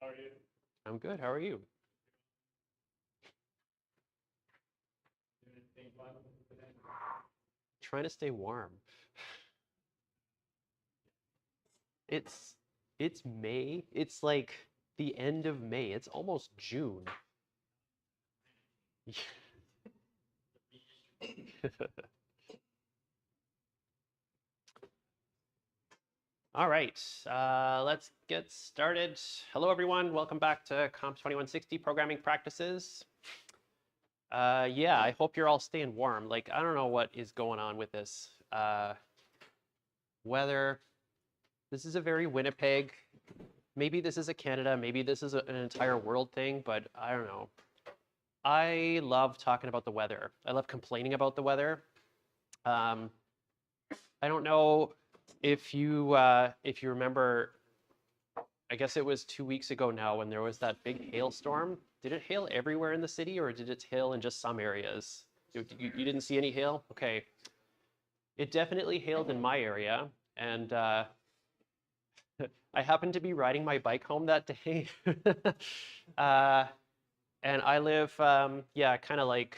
How are you? I'm good. How are you? Doing anything fun today? Trying to stay warm. It's it's May. It's like the end of May. It's almost June. All right, let's get started. Hello, everyone. Welcome back to Comp 2160 Programming Practices. Yeah, I hope you're all staying warm. Like, I don't know what is going on with this weather. This is a very Winnipeg. Maybe this is a Canada. Maybe this is an entire world thing, but I don't know. I love talking about the weather. I love complaining about the weather. I don't know if you remember. I guess it was 2 weeks ago now when there was that big hailstorm. Did it hail everywhere in the city, or did it hail in just some areas? You didn't see any hail? Okay. It definitely hailed in my area, and I happened to be riding my bike home that day. And I live, yeah, kind of like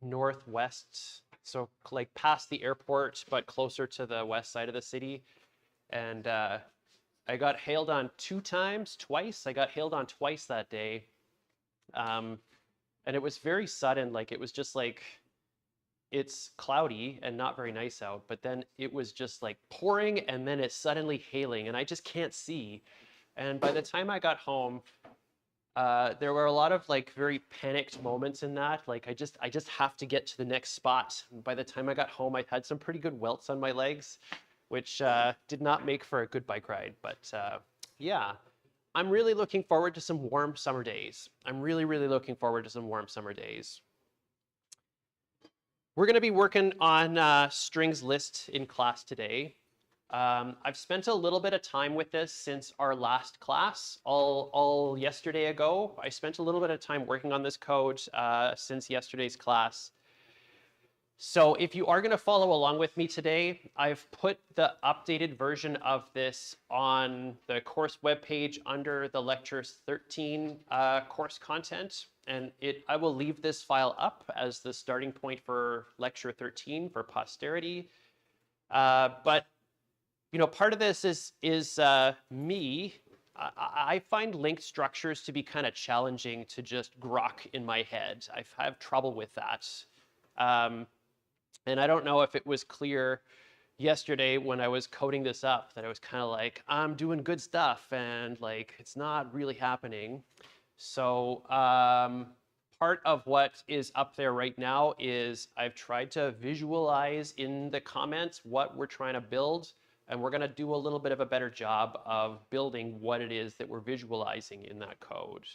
northwest, so like past the airport, but closer to the west side of the city. And I got hailed on twice. I got hailed on twice that day. And it was very sudden. Like it was just like, it's cloudy and not very nice out, but then it was just like pouring and then it's suddenly hailing and I just can't see. And by the time I got home, there were a lot of like very panicked moments in that. Like I just have to get to the next spot. By the time I got home, I had some pretty good welts on my legs, which did not make for a good bike ride. But yeah, I'm really looking forward to some warm summer days. I'm really, really looking forward to some warm summer days. We're going to be working on strings list in class today. I've spent a little bit of time with this since our last class, all yesterday ago. I spent a little bit of time working on this code since yesterday's class. So if you are going to follow along with me today, I've put the updated version of this on the course webpage under the Lectures 13 course content. And I will leave this file up as the starting point for Lecture 13 for posterity. But you know, part of this is me. I find linked structures to be kind of challenging to just grok in my head. I have trouble with that. And I don't know if it was clear yesterday when I was coding this up that I was kind of like, I'm doing good stuff and like it's not really happening. So part of what is up there right now is I've tried to visualize in the comments what we're trying to build, and we're going to do a little bit of a better job of building what it is that we're visualizing in that code.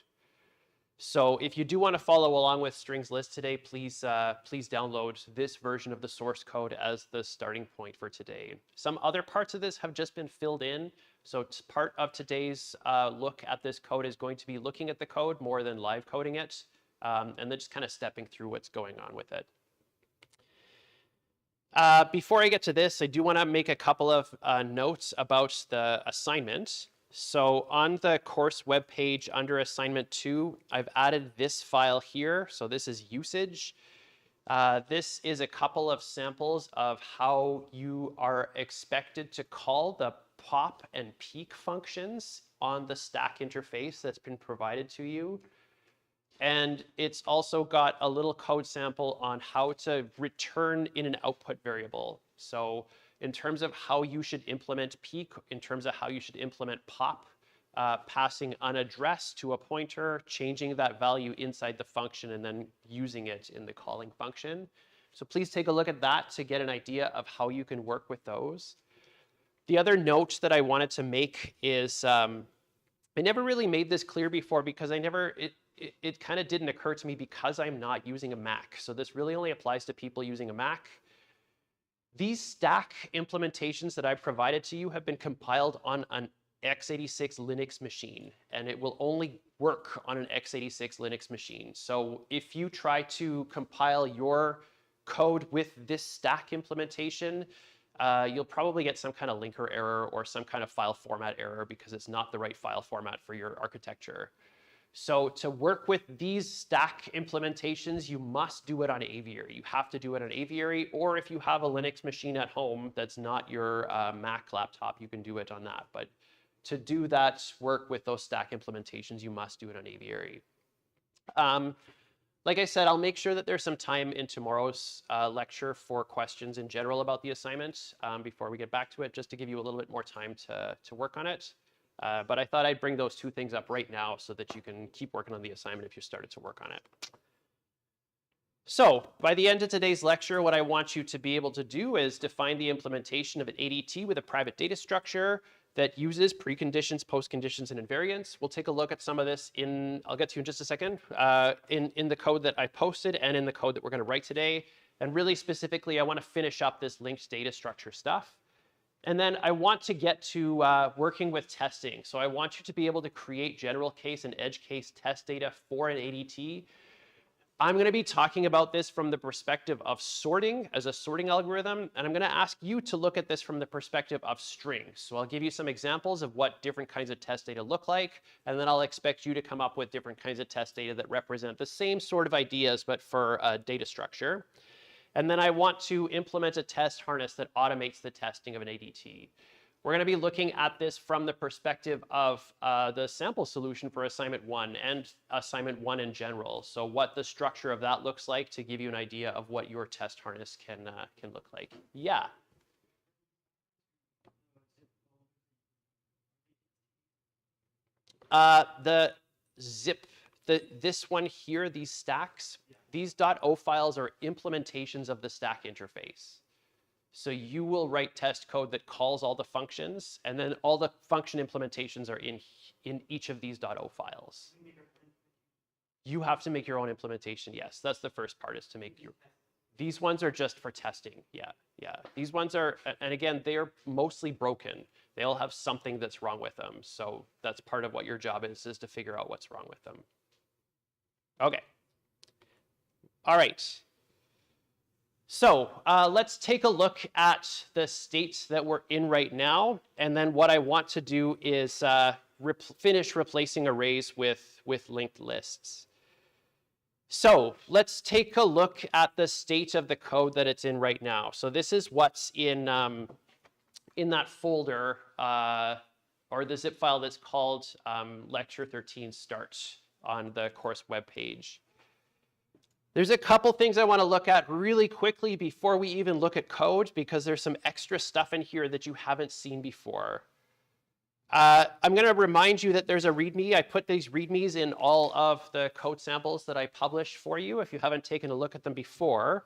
So if you do want to follow along with strings list today, please download this version of the source code as the starting point for today. Some other parts of this have just been filled in. So part of today's look at this code is going to be looking at the code more than live coding it, and then just kind of stepping through what's going on with it. Before I get to this, I do want to make a couple of notes about the assignment. So on the course webpage under assignment 2, I've added this file here. So this is usage. This is a couple of samples of how you are expected to call the pop and peek functions on the stack interface that's been provided to you. And it's also got a little code sample on how to return in an output variable. So in terms of how you should implement peek, in terms of how you should implement pop, passing an address to a pointer, changing that value inside the function, and then using it in the calling function. So please take a look at that to get an idea of how you can work with those. The other note that I wanted to make is I never really made this clear before because it kind of didn't occur to me because I'm not using a Mac. So this really only applies to people using a Mac. These stack implementations that I've provided to you have been compiled on an x86 Linux machine, and it will only work on an x86 Linux machine. So if you try to compile your code with this stack implementation, you'll probably get some kind of linker error or some kind of file format error because it's not the right file format for your architecture. So to work with these stack implementations, you must do it on Aviary. You have to do it on Aviary, or if you have a Linux machine at home that's not your Mac laptop, you can do it on that. But to do that work with those stack implementations, you must do it on Aviary. Like I said, I'll make sure that there's some time in tomorrow's lecture for questions in general about the assignment before we get back to it, just to give you a little bit more time to work on it. But I thought I'd bring those two things up right now so that you can keep working on the assignment if you started to work on it. So by the end of today's lecture, what I want you to be able to do is define the implementation of an ADT with a private data structure that uses preconditions, postconditions, and invariants. We'll take a look at some of this I'll get to in just a second, in the code that I posted and in the code that we're going to write today. And really specifically, I want to finish up this linked data structure stuff. And then I want to get to working with testing. So I want you to be able to create general case and edge case test data for an ADT. I'm going to be talking about this from the perspective of sorting as a sorting algorithm, and I'm going to ask you to look at this from the perspective of strings. So I'll give you some examples of what different kinds of test data look like, and then I'll expect you to come up with different kinds of test data that represent the same sort of ideas, but for a data structure. And then I want to implement a test harness that automates the testing of an ADT. We're going to be looking at this from the perspective of the sample solution for assignment 1 and assignment 1 in general. So what the structure of that looks like to give you an idea of what your test harness can look like. Yeah. The zip, this one here, these stacks, these .o files are implementations of the stack interface. So you will write test code that calls all the functions, and then all the function implementations are in each of these .o files. You have to make your own implementation, yes. That's the first part, is to make your... These ones are just for testing, yeah. These ones are, and again, they are mostly broken. They all have something that's wrong with them. So that's part of what your job is to figure out what's wrong with them. Okay. All right. So let's take a look at the state that we're in right now. And then what I want to do is finish replacing arrays with linked lists. So let's take a look at the state of the code that it's in right now. So this is what's in that folder or the zip file that's called lecture 13 start on the course web page. There's a couple things I want to look at really quickly before we even look at code, because there's some extra stuff in here that you haven't seen before. I'm going to remind you that there's a README. I put these READMEs in all of the code samples that I published for you if you haven't taken a look at them before.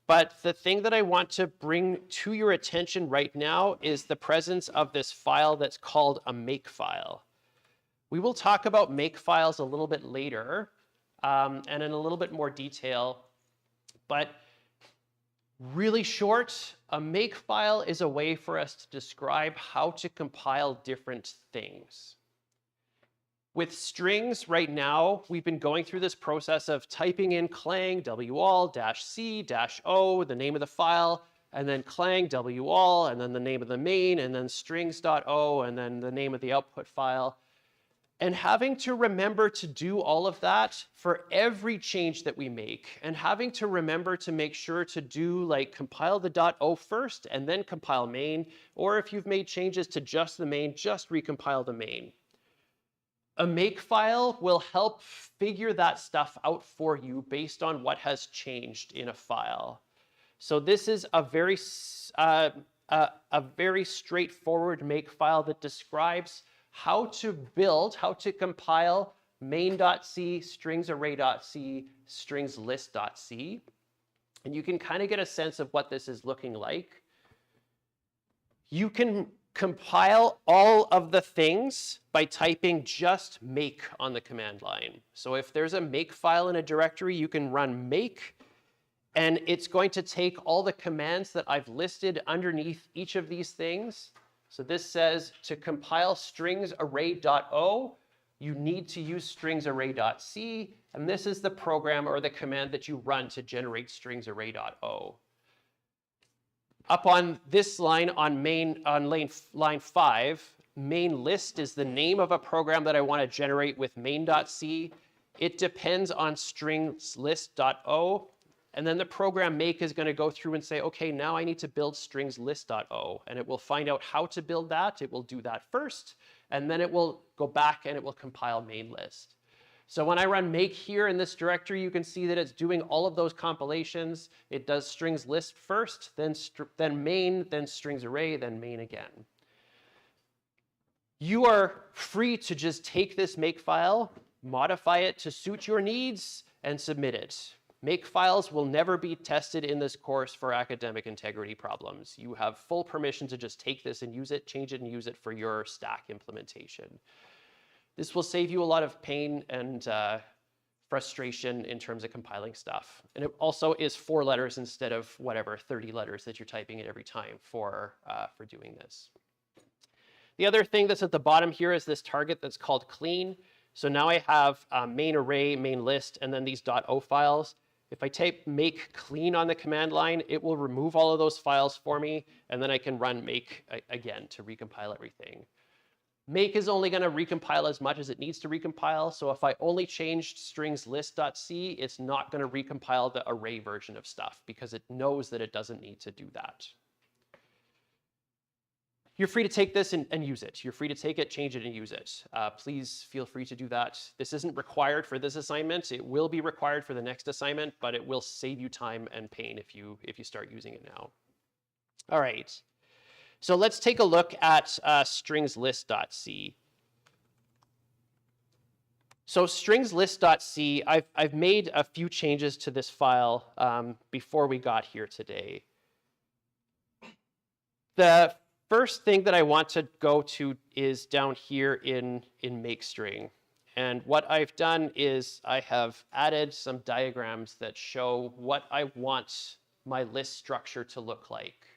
But the thing that I want to bring to your attention right now is the presence of this file that's called a makefile. We will talk about makefiles a little bit later. And in a little bit more detail, but really short, a makefile is a way for us to describe how to compile different things. With strings right now, we've been going through this process of typing in clang wall -c -o, the name of the file, and then clang wall, and then the name of the main, and then strings.o, and then the name of the output file. And having to remember to do all of that for every change that we make, and having to remember to make sure to do like compile the .o first and then compile main, or if you've made changes to just the main, just recompile the main. A makefile will help figure that stuff out for you based on what has changed in a file. So this is a very straightforward makefile that describes how to compile main.c, stringsarray.c, stringslist.c. And you can kind of get a sense of what this is looking like. You can compile all of the things by typing just make on the command line. So if there's a make file in a directory, you can run make, and it's going to take all the commands that I've listed underneath each of these things. So this says to compile stringsarray.o, you need to use stringsarray.c, and this is the program or the command that you run to generate stringsarray.o. Up on this line on line 5, main list is the name of a program that I want to generate with main.c. It depends on strings list.o. And then the program make is going to go through and say, okay, now I need to build strings list.o. And it will find out how to build that. It will do that first. And then it will go back and it will compile main list. So when I run make here in this directory, you can see that it's doing all of those compilations. It does strings list first, then main, then strings array, then main again. You are free to just take this makefile, modify it to suit your needs, and submit it. Makefiles will never be tested in this course for academic integrity problems. You have full permission to just take this and use it, change it, and use it for your stack implementation. This will save you a lot of pain and frustration in terms of compiling stuff. And it also is 4 letters instead of whatever, 30 letters that you're typing in every time for doing this. The other thing that's at the bottom here is this target that's called clean. So now I have main array, main list, and then these .o files. If I type make clean on the command line, it will remove all of those files for me, and then I can run make again to recompile everything. Make is only going to recompile as much as it needs to recompile. So if I only changed strings list.c, it's not going to recompile the array version of stuff because it knows that it doesn't need to do that. You're free to take this and use it. You're free to take it, change it, and use it. Please feel free to do that. This isn't required for this assignment. It will be required for the next assignment, but it will save you time and pain if you start using it now. All right. So let's take a look at strings list.c. So strings list.c, I've made a few changes to this file before we got here today. The first thing that I want to go to is down here in makestring. And what I've done is I have added some diagrams that show what I want my list structure to look like.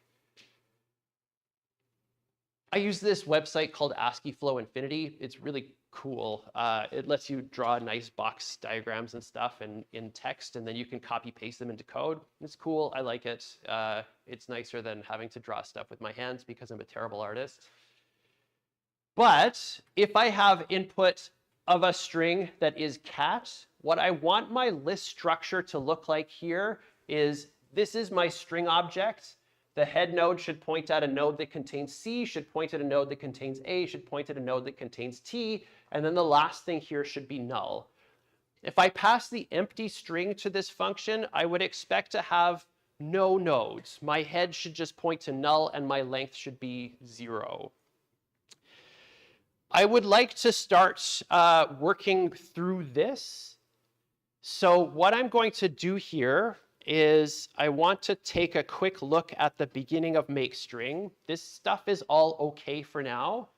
I use this website called ASCII Flow Infinity. It's really cool. It lets you draw nice box diagrams and stuff in text, and then you can copy paste them into code. It's cool. I like it. It's nicer than having to draw stuff with my hands because I'm a terrible artist. But if I have input of a string that is cat, what I want my list structure to look like here is this is my string object. The head node should point at a node that contains C, should point at a node that contains A, should point at a node that contains T, and then the last thing here should be null. If I pass the empty string to this function, I would expect to have no nodes. My head should just point to null, and my length should be 0. I would like to start working through this. So what I'm going to do here is I want to take a quick look at the beginning of makeString. This stuff is all okay for now.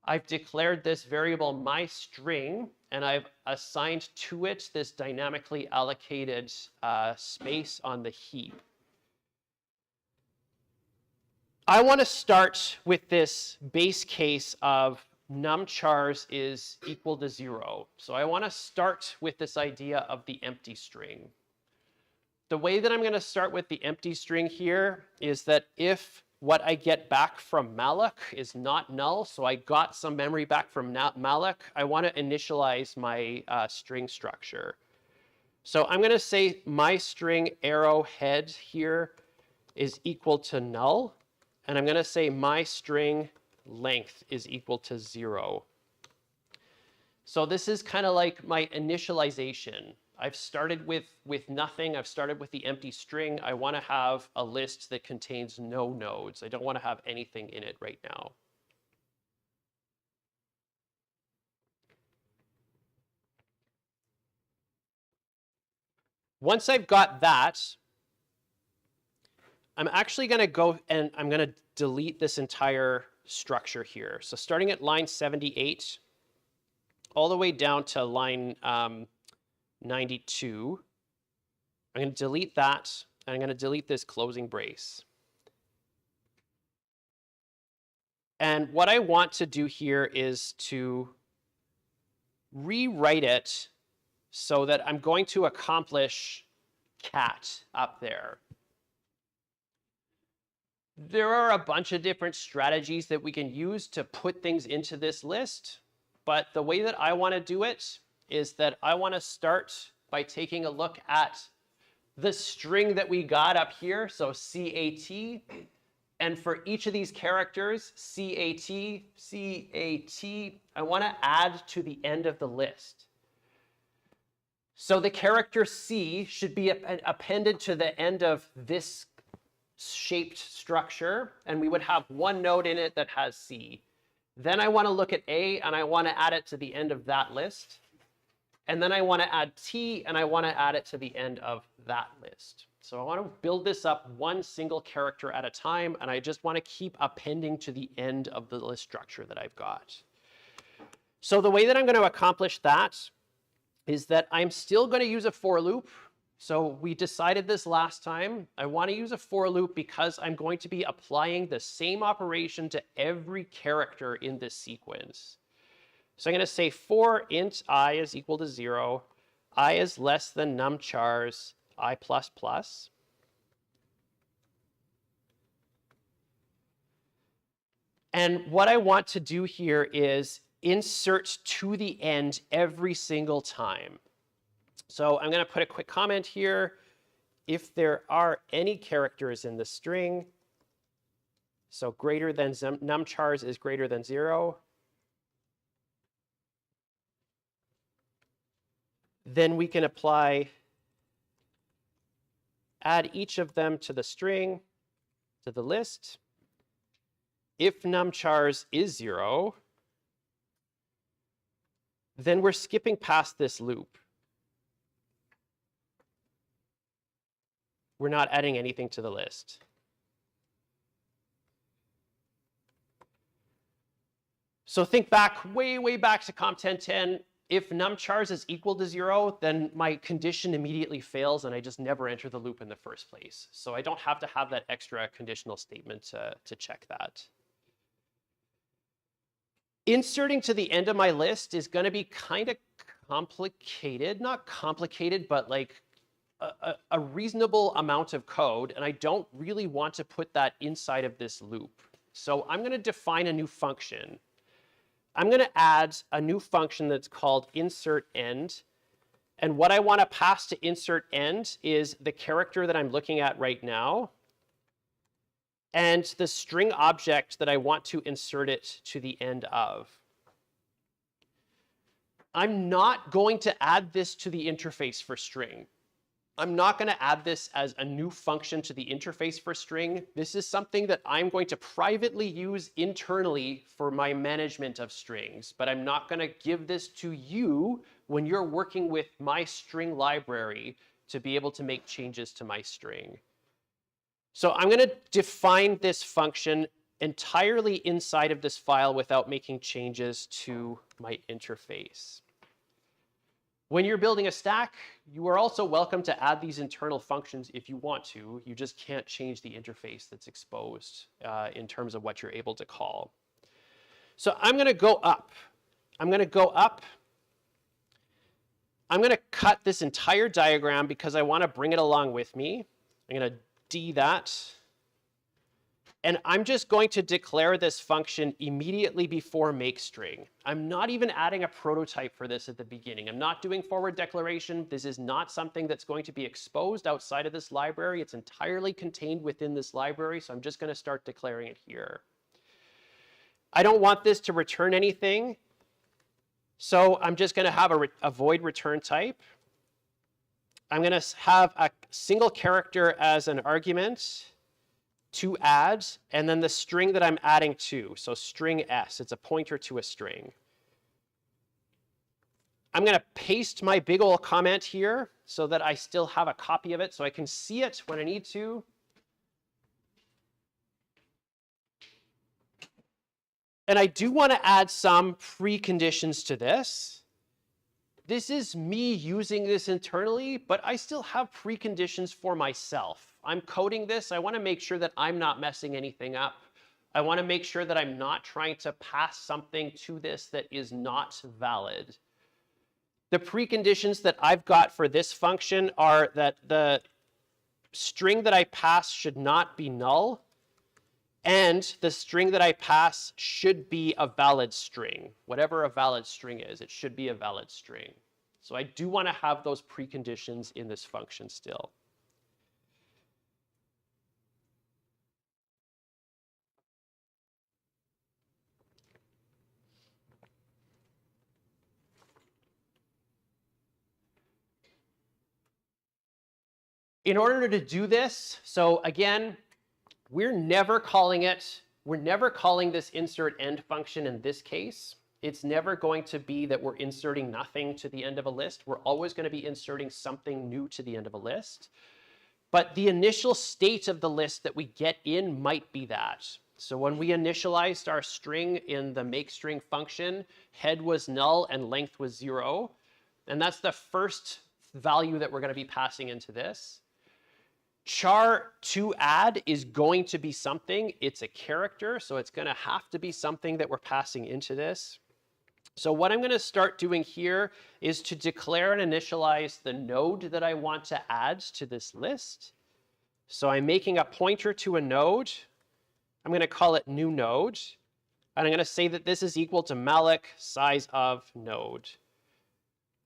I've declared this variable myString, and I've assigned to it this dynamically allocated space on the heap. I want to start with this base case of numchars is equal to 0. So I want to start with this idea of the empty string. The way that I'm going to start with the empty string here is that if what I get back from malloc is not null, so I got some memory back from malloc, I want to initialize my string structure. So I'm going to say my string arrowhead here is equal to null, and I'm going to say my string length is equal to 0. So this is kind of like my initialization. I've started with nothing. I've started with the empty string. I want to have a list that contains no nodes. I don't want to have anything in it right now. Once I've got that, I'm actually going to go and I'm going to delete this entire structure here. So starting at line 78, all the way down to line 92, I'm going to delete that, and I'm going to delete this closing brace. And what I want to do here is to rewrite it so that I'm going to accomplish cat up there. There are a bunch of different strategies that we can use to put things into this list, but the way that I want to do it is that I want to start by taking a look at the string that we got up here, so CAT, and for each of these characters, CAT, CAT, I want to add to the end of the list. So the character C should be appended to the end of this shaped structure, and we would have one node in it that has C. Then I want to look at A, and I want to add it to the end of that list. And then I want to add T, and I want to add it to the end of that list. So I want to build this up one single character at a time, and I just want to keep appending to the end of the list structure that I've got. So the way that I'm going to accomplish that is that I'm still going to use a for loop. So we decided this last time. I want to use a for loop because I'm going to be applying the same operation to every character in this sequence. So I'm going to say for int I is equal to 0, I is less than numchars I++. And what I want to do here is insert to the end every single time. So I'm going to put a quick comment here. If there are any characters in the string, so greater than numchars is greater than 0, then we can apply add each of them to the string, to the list. If numchars is 0, then we're skipping past this loop. We're not adding anything to the list. So think back, way back to comp 1010. If numchars is equal to 0, then my condition immediately fails and I just never enter the loop in the first place. So I don't have to have that extra conditional statement to check that. Inserting to the end of my list is going to be kind of complicated. Not complicated, but like a reasonable amount of code, and I don't really want to put that inside of this loop. So I'm going to define a new function. I'm going to add a new function that's called insert end. And what I want to pass to insert end is the character that I'm looking at right now and the string object that I want to insert it to the end of. I'm not going to add this to the interface for string. I'm not going to add this as a new function to the interface for string. This is something that I'm going to privately use internally for my management of strings, but I'm not going to give this to you when you're working with my string library to be able to make changes to my string. So I'm going to define this function entirely inside of this file without making changes to my interface. When you're building a stack, you are also welcome to add these internal functions if you want to. You just can't change the interface that's exposed in terms of what you're able to call. So I'm going to go up. I'm going to go up. I'm going to cut this entire diagram because I want to bring it along with me. I'm going to D that. And I'm just going to declare this function immediately before makeString. I'm not even adding a prototype for this at the beginning. I'm not doing forward declaration. This is not something that's going to be exposed outside of this library. It's entirely contained within this library, so I'm just going to start declaring it here. I don't want this to return anything, so I'm just going to have a void return type. I'm going to have a single character as an argument to add, and then the string that I'm adding to, so string s, it's a pointer to a string. I'm going to paste my big ol' comment here so that I still have a copy of it so I can see it when I need to. And I do want to add some preconditions to this. This is me using this internally, but I still have preconditions for myself. I'm coding this. I want to make sure that I'm not messing anything up. I want to make sure that I'm not trying to pass something to this that is not valid. The preconditions that I've got for this function are that the string that I pass should not be null. And the string that I pass should be a valid string. Whatever a valid string is, it should be a valid string. So I do want to have those preconditions in this function still. In order to do this, so again, we're never calling this insert end function in this case. It's never going to be that we're inserting nothing to the end of a list. We're always going to be inserting something new to the end of a list. But the initial state of the list that we get in might be that. So when we initialized our string in the makeString function, head was null and length was 0. And that's the first value that we're going to be passing into this. Char to add is going to be something. It's a character, so it's going to have to be something that we're passing into this. So what I'm going to start doing here is to declare and initialize the node that I want to add to this list. So I'm making a pointer to a node. I'm going to call it new node. And I'm going to say that this is equal to malloc size of node.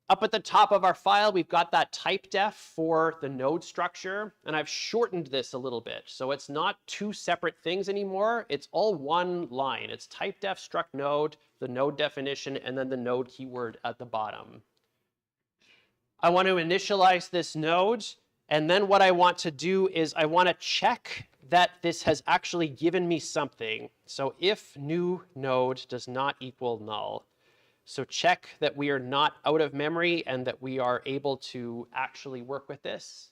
Up at the top of our file, we've got that type def for the node structure, and I've shortened this a little bit. So it's not two separate things anymore. It's all one line. It's type def struct node, the node definition, and then the node keyword at the bottom. I want to initialize this node, and then what I want to do is I want to check that this has actually given me something. So if new node does not equal null. So check that we are not out of memory and that we are able to actually work with this.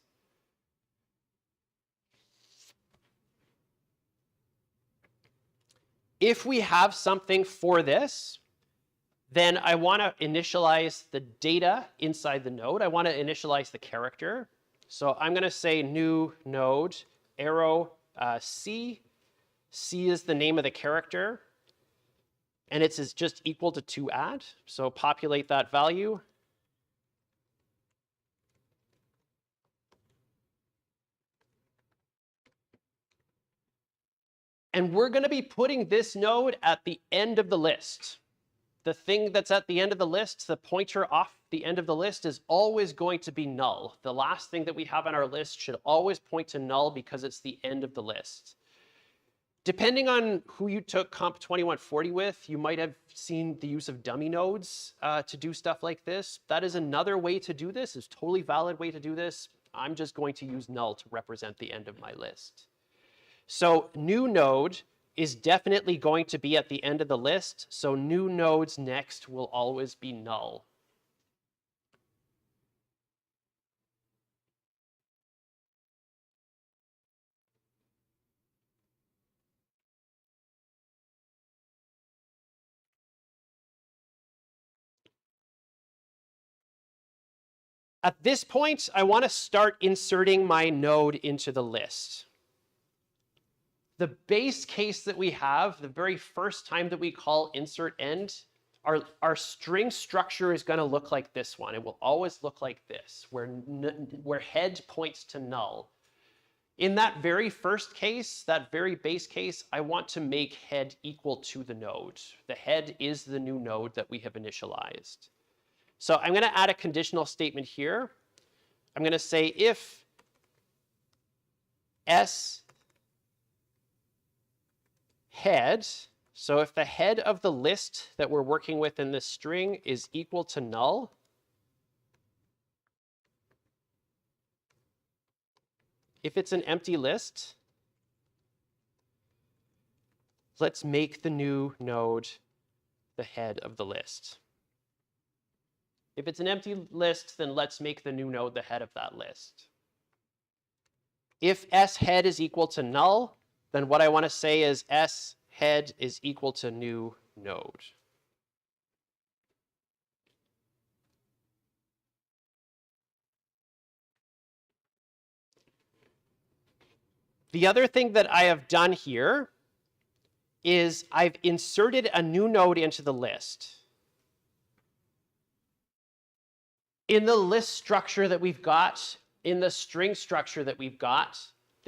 If we have something for this, then I want to initialize the data inside the node. I want to initialize the character. So I'm going to say new node arrow C. C is the name of the character. And it's just equal to toAdd. So populate that value. And we're going to be putting this node at the end of the list. The thing that's at the end of the list, the pointer off the end of the list, is always going to be null. The last thing that we have on our list should always point to null because it's the end of the list. Depending on who you took Comp 2140 with, you might have seen the use of dummy nodes to do stuff like this. That is another way to do this. It's a totally valid way to do this. I'm just going to use null to represent the end of my list. So new node is definitely going to be at the end of the list. So new nodes next will always be null. At this point, I want to start inserting my node into the list. The base case that we have, the very first time that we call insert end, our string structure is going to look like this one. It will always look like this, where head points to null. In that very first case, that very base case, I want to make head equal to the node. The head is the new node that we have initialized. So I'm going to add a conditional statement here. I'm going to say if s head, so if the head of the list that we're working with in this string is equal to null, if it's an empty list, let's make the new node the head of the list. If it's an empty list, then let's make the new node the head of that list. If s head is equal to null, then what I want to say is s head is equal to new node. The other thing that I have done here is I've inserted a new node into the list. In the list structure that we've got, in the string structure that we've got,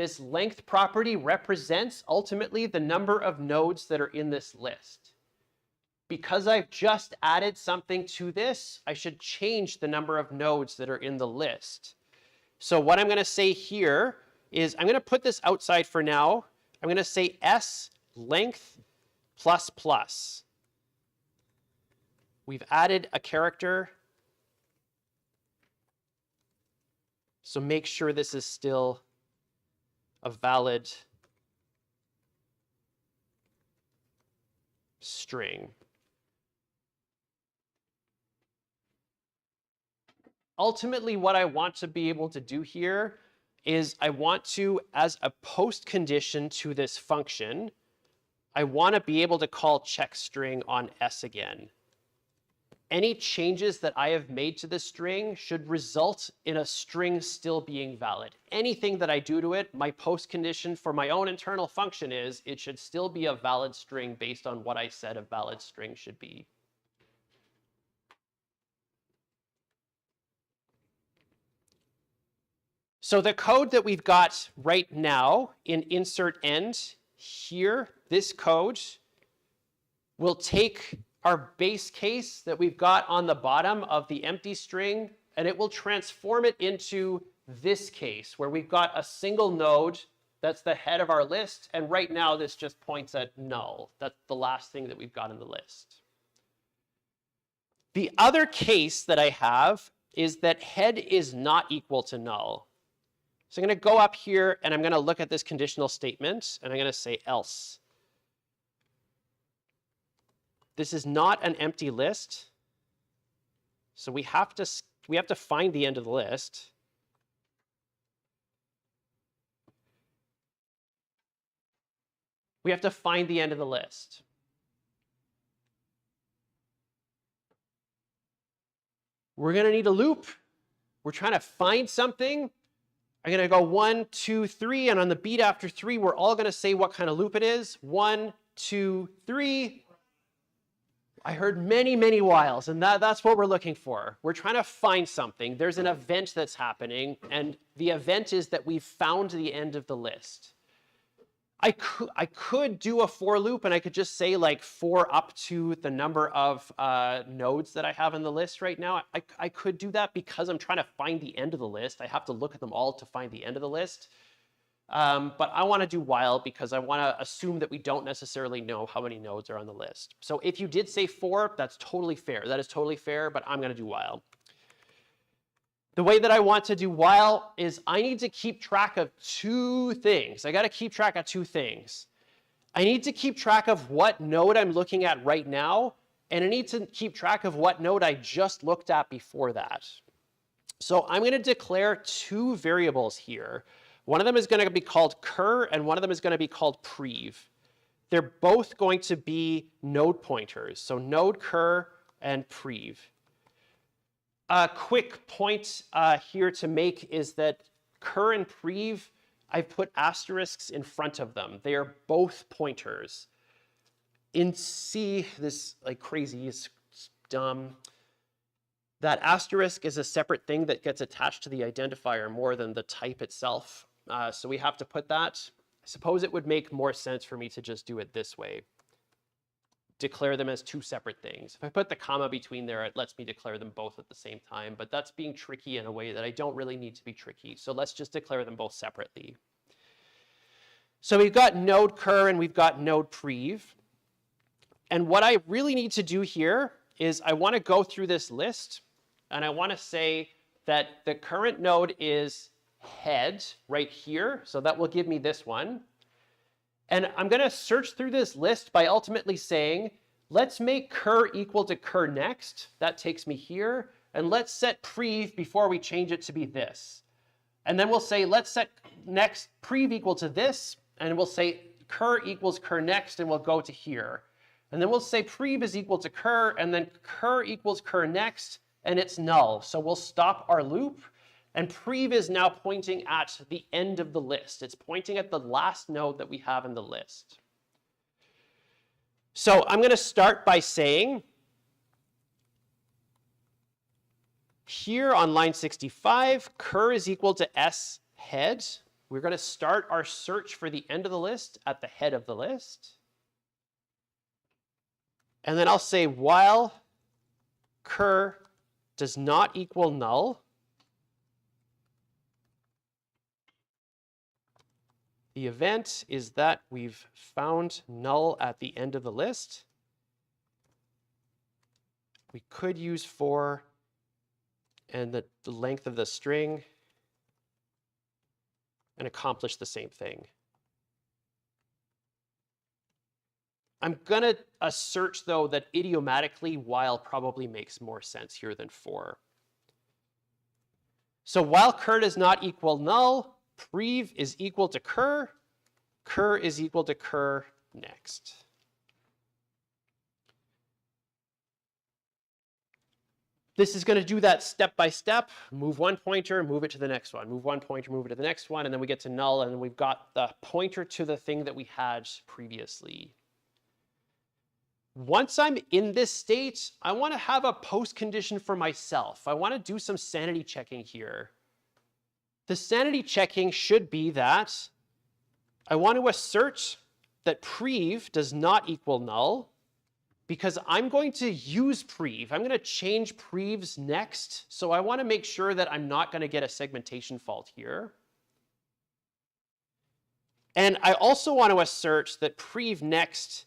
this length property represents ultimately the number of nodes that are in this list. Because I've just added something to this, I should change the number of nodes that are in the list. So what I'm going to say here is I'm going to put this outside for now. I'm going to say s length plus plus. We've added a character. So make sure this is still a valid string. Ultimately, what I want to be able to do here is I want to, as a post condition to this function, I want to be able to call check string on s again. Any changes that I have made to this string should result in a string still being valid. Anything that I do to it, my post condition for my own internal function is it should still be a valid string based on what I said a valid string should be. So the code that we've got right now in insert end here, this code will take our base case that we've got on the bottom of the empty string, and it will transform it into this case where we've got a single node that's the head of our list, and right now this just points at null. That's the last thing that we've got in the list. The other case that I have is that head is not equal to null. So I'm going to go up here and I'm going to look at this conditional statement and I'm going to say else. This is not an empty list. So we have to find the end of the list. We have to find the end of the list. We're going to need a loop. We're trying to find something. I'm going to go 1, 2, 3, and on the beat after 3, we're all going to say what kind of loop it is. 1, 2, 3. I heard many, many whiles, and that's what we're looking for. We're trying to find something. There's an event that's happening, and the event is that we've found the end of the list. I could do a for loop, and I could just say like for up to the number of nodes that I have in the list right now. I could do that because I'm trying to find the end of the list. I have to look at them all to find the end of the list. But I want to do while because I want to assume that we don't necessarily know how many nodes are on the list. So if you did say for, that's totally fair. That is totally fair, but I'm going to do while. The way that I want to do while is I need to keep track of two things. I got to keep track of two things. I need to keep track of what node I'm looking at right now, and I need to keep track of what node I just looked at before that. So I'm going to declare two variables here. One of them is going to be called cur, and one of them is going to be called prev. They're both going to be node pointers, so node cur and prev. A quick point here to make is that cur and prev, I've put asterisks in front of them. They are both pointers. In C, this like crazy is dumb. That asterisk is a separate thing that gets attached to the identifier more than the type itself. So we have to put that. I suppose it would make more sense for me to just do it this way. Declare them as two separate things. If I put the comma between there, it lets me declare them both at the same time, but that's being tricky in a way that I don't really need to be tricky. So let's just declare them both separately. So we've got node cur and we've got node prev. And what I really need to do here is I want to go through this list and I want to say that the current node is head right here. So that will give me this one. And I'm going to search through this list by ultimately saying, let's make cur equal to cur next. That takes me here. And let's set prev before we change it to be this. And then we'll say, let's set next prev equal to this. And we'll say cur equals cur next, and we'll go to here. And then we'll say prev is equal to cur, and then cur equals cur next, and it's null. So we'll stop our loop. And prev is now pointing at the end of the list. It's pointing at the last node that we have in the list. So I'm going to start by saying, here on line 65, cur is equal to s head. we're going to start our search for the end of the list at the head of the list. And then I'll say while cur does not equal null, the event is that we've found null at the end of the list. We could use for and the length of the string and accomplish the same thing. I'm going to assert, though, that idiomatically while probably makes more sense here than for. So while cur does not equal null, prev is equal to cur is equal to cur next. This is going to do that step by step. Move one pointer, move it to the next one. Move one pointer, move it to the next one. And then we get to null, and then we've got the pointer to the thing that we had previously. Once I'm in this state, I want to have a post condition for myself. I want to do some sanity checking here. The sanity checking should be that I want to assert that prev does not equal null, because I'm going to use prev. I'm going to change prevs next. So I want to make sure that I'm not going to get a segmentation fault here. And I also want to assert that prev next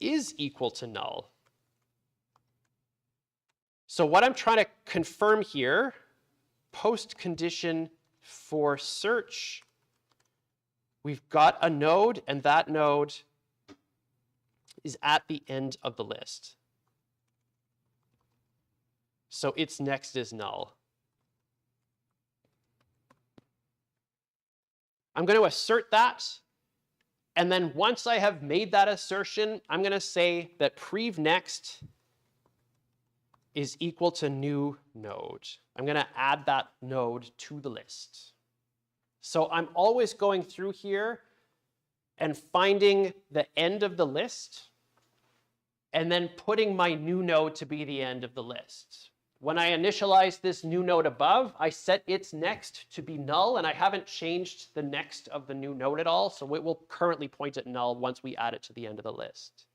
is equal to null. So what I'm trying to confirm here, post condition for search, we've got a node, and that node is at the end of the list. So its next is null. I'm going to assert that. And then once I have made that assertion, I'm going to say that prev next is equal to new node. I'm going to add that node to the list. So I'm always going through here and finding the end of the list and then putting my new node to be the end of the list. When I initialize this new node above, I set its next to be null, and I haven't changed the next of the new node at all, so it will currently point at null once we add it to the end of the list.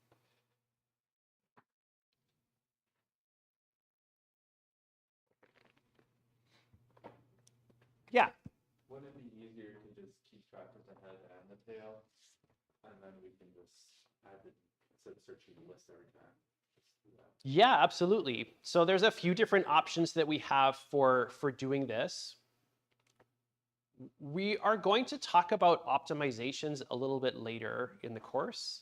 Yeah? Wouldn't it be easier to just keep track of the head and the tail, and then we can just add it instead of searching the list every time? Yeah, absolutely. So there's a few different options that we have for doing this. We are going to talk about optimizations a little bit later in the course.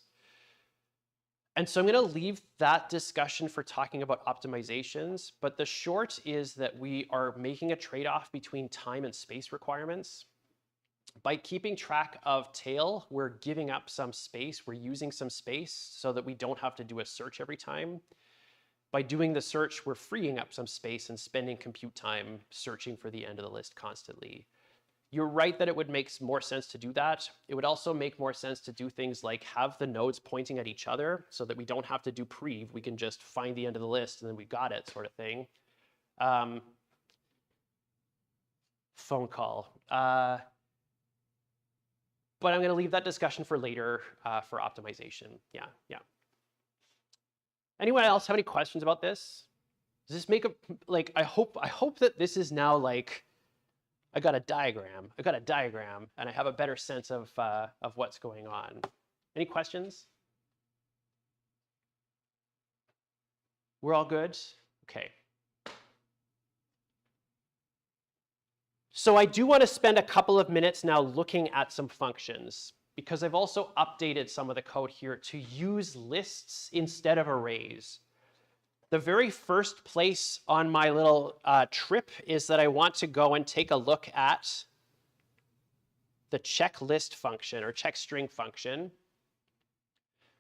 And so I'm going to leave that discussion for talking about optimizations. But the short is that we are making a trade-off between time and space requirements. By keeping track of tail, we're giving up some space. We're using some space so that we don't have to do a search every time. By doing the search, we're freeing up some space and spending compute time searching for the end of the list constantly. You're right that it would make more sense to do that. It would also make more sense to do things like have the nodes pointing at each other so that we don't have to do prev. We can just find the end of the list and then we've got it, sort of thing. Phone call. But I'm going to leave that discussion for later for optimization. Yeah. Anyone else have any questions about this? Does this make a, like, I hope that this is now like, I got a diagram, and I have a better sense of what's going on. Any questions? We're all good? Okay. So I do want to spend a couple of minutes now looking at some functions, because I've also updated some of the code here to use lists instead of arrays. The very first place on my little trip is that I want to go and take a look at the checklist function or checkstring function.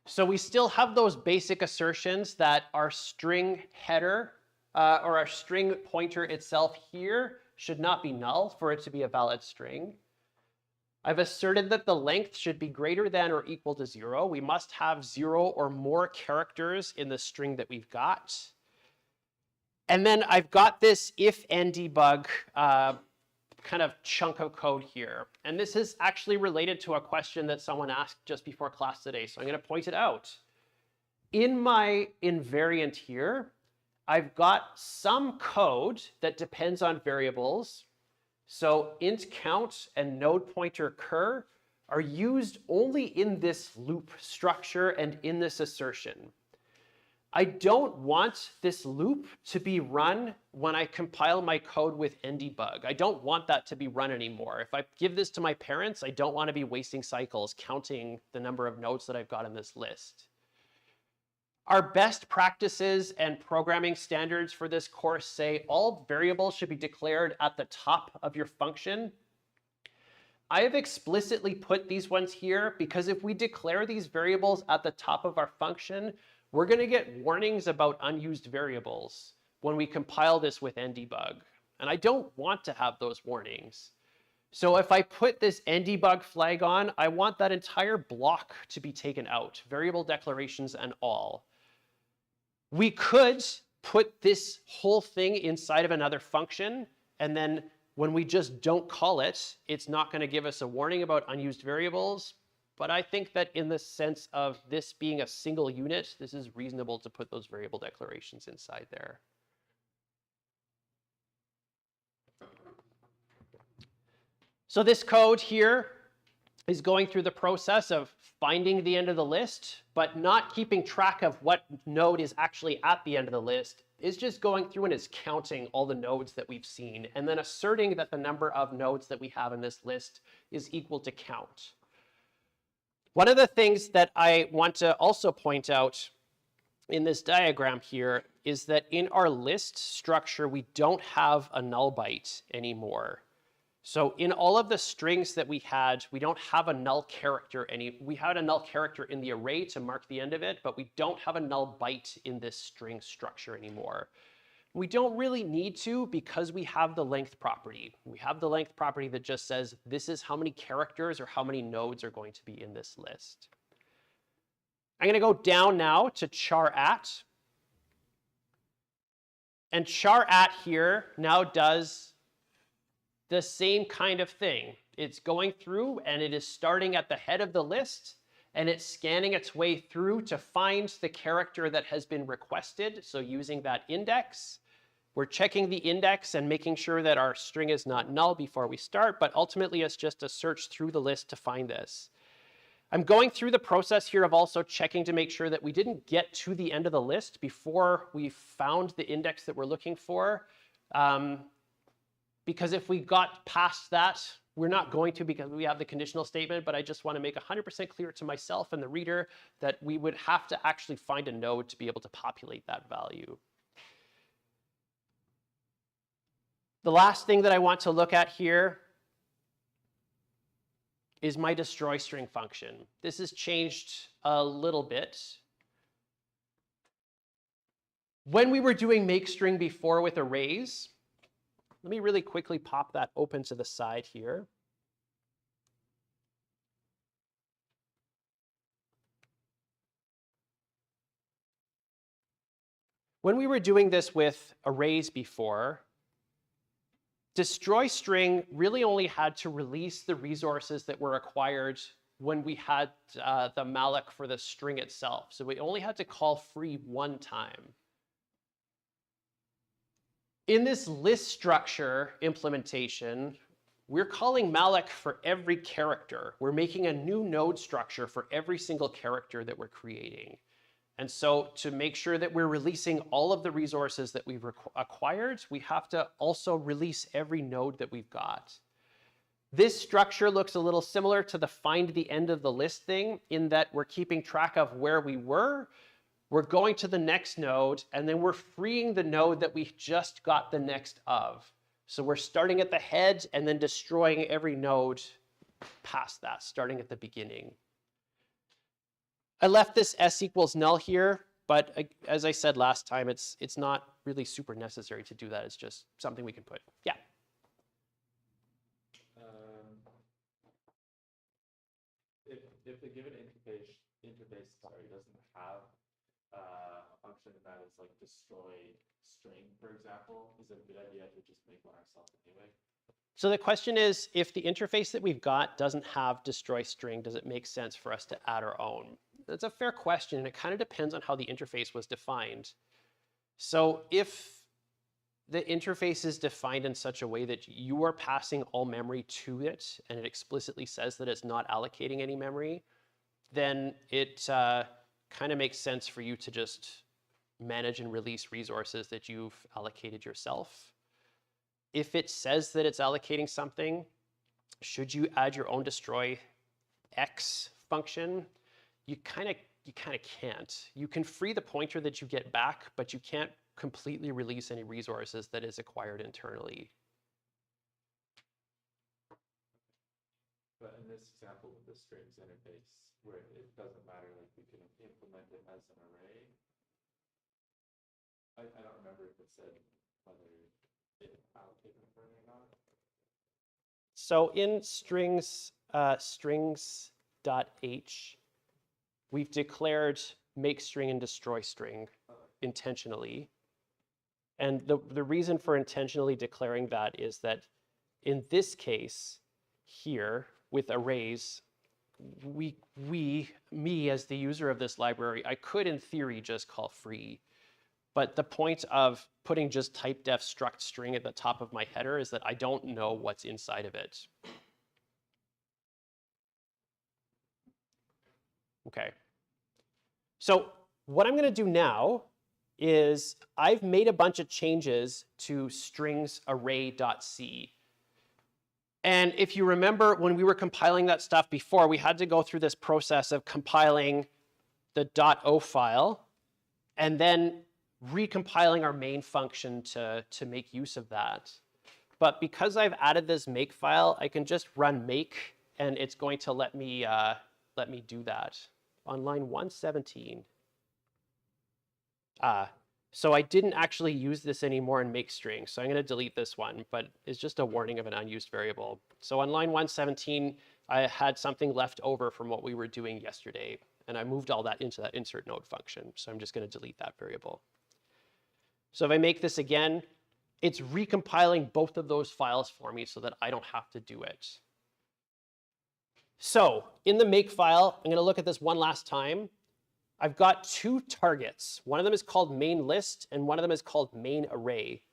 So we still have those basic assertions that our string header or our string pointer itself here should not be null for it to be a valid string. I've asserted that the length should be greater than or equal to 0. We must have 0 or more characters in the string that we've got. And then I've got this if and debug kind of chunk of code here. And this is actually related to a question that someone asked just before class today. So I'm going to point it out. In my invariant here, I've got some code that depends on variables. So int count and node pointer cur are used only in this loop structure and in this assertion. I don't want this loop to be run when I compile my code with ndebug. I don't want that to be run anymore. If I give this to my parents, I don't want to be wasting cycles counting the number of nodes that I've got in this list. Our best practices and programming standards for this course say all variables should be declared at the top of your function. I have explicitly put these ones here because if we declare these variables at the top of our function, we're going to get warnings about unused variables when we compile this with ndebug. And I don't want to have those warnings. So if I put this ndebug flag on, I want that entire block to be taken out, variable declarations and all. We could put this whole thing inside of another function, and then when we just don't call it, it's not going to give us a warning about unused variables. But I think that in the sense of this being a single unit, this is reasonable to put those variable declarations inside there. So this code here is going through the process of finding the end of the list, but not keeping track of what node is actually at the end of the list. It's just going through and is counting all the nodes that we've seen, and then asserting that the number of nodes that we have in this list is equal to count. One of the things that I want to also point out in this diagram here is that in our list structure, we don't have a null byte anymore. So in all of the strings that we had, we don't have a null character we had a null character in the array to mark the end of it, but we don't have a null byte in this string structure anymore. We don't really need to because we have the length property. We have the length property that just says this is how many characters or how many nodes are going to be in this list. I'm going to go down now to char at. And char at here now does the same kind of thing. It's going through and it is starting at the head of the list and it's scanning its way through to find the character that has been requested. So using that index, we're checking the index and making sure that our string is not null before we start, but ultimately it's just a search through the list to find this. I'm going through the process here of also checking to make sure that we didn't get to the end of the list before we found the index that we're looking for. Because if we got past that, we're not going to because we have the conditional statement, but I just want to make 100% clear to myself and the reader that we would have to actually find a node to be able to populate that value. The last thing that I want to look at here is my destroy string function. This has changed a little bit. When we were doing make string before with arrays, let me really quickly pop that open to the side here. When we were doing this with arrays before, destroy string really only had to release the resources that were acquired when we had the malloc for the string itself. So we only had to call free one time. In this list structure implementation, we're calling malloc for every character. We're making a new node structure for every single character that we're creating. And so to make sure that we're releasing all of the resources that we've acquired, we have to also release every node that we've got. This structure looks a little similar to the find the end of the list thing in that we're keeping track of where we were. We're going to the next node, and then we're freeing the node that we just got the next of. So we're starting at the head and then destroying every node past that, starting at the beginning. I left this s equals null here, but as I said last time, it's not really super necessary to do that. It's just something we can put. Yeah. If the given interface doesn't have a function that is like destroy string, for example, is it a good idea to just make one ourselves anyway? So the question is, if the interface that we've got doesn't have destroy string, does it make sense for us to add our own? That's a fair question, and it kind of depends on how the interface was defined. So if the interface is defined in such a way that you are passing all memory to it, and it explicitly says that it's not allocating any memory, then it kind of makes sense for you to just manage and release resources that you've allocated yourself. If it says that it's allocating something, should you add your own destroy X function? You kind of can't. You can free the pointer that you get back, but you can't completely release any resources that is acquired internally. But in this example with the strings interface, where it doesn't matter, like we can implement it as an array. I don't remember if it said whether it allocated an array or not. So in strings, strings.h, we've declared make string and destroy string intentionally. And the reason for intentionally declaring that is that in this case here with arrays, me as the user of this library, I could in theory just call free. But the point of putting just typedef struct string at the top of my header is that I don't know what's inside of it. Okay. So what I'm going to do now is I've made a bunch of changes to strings array.c. And if you remember when we were compiling that stuff before, we had to go through this process of compiling the .o file and then recompiling our main function to make use of that. But because I've added this makefile, I can just run make, and it's going to let me do that on line 117. So I didn't actually use this anymore in make string, so I'm going to delete this one, but it's just a warning of an unused variable. So on line 117, I had something left over from what we were doing yesterday, and I moved all that into that insert node function, so I'm just going to delete that variable. So if I make this again, it's recompiling both of those files for me so that I don't have to do it. So in the makefile, I'm going to look at this one last time. I've got two targets. One of them is called main list, and one of them is called main array.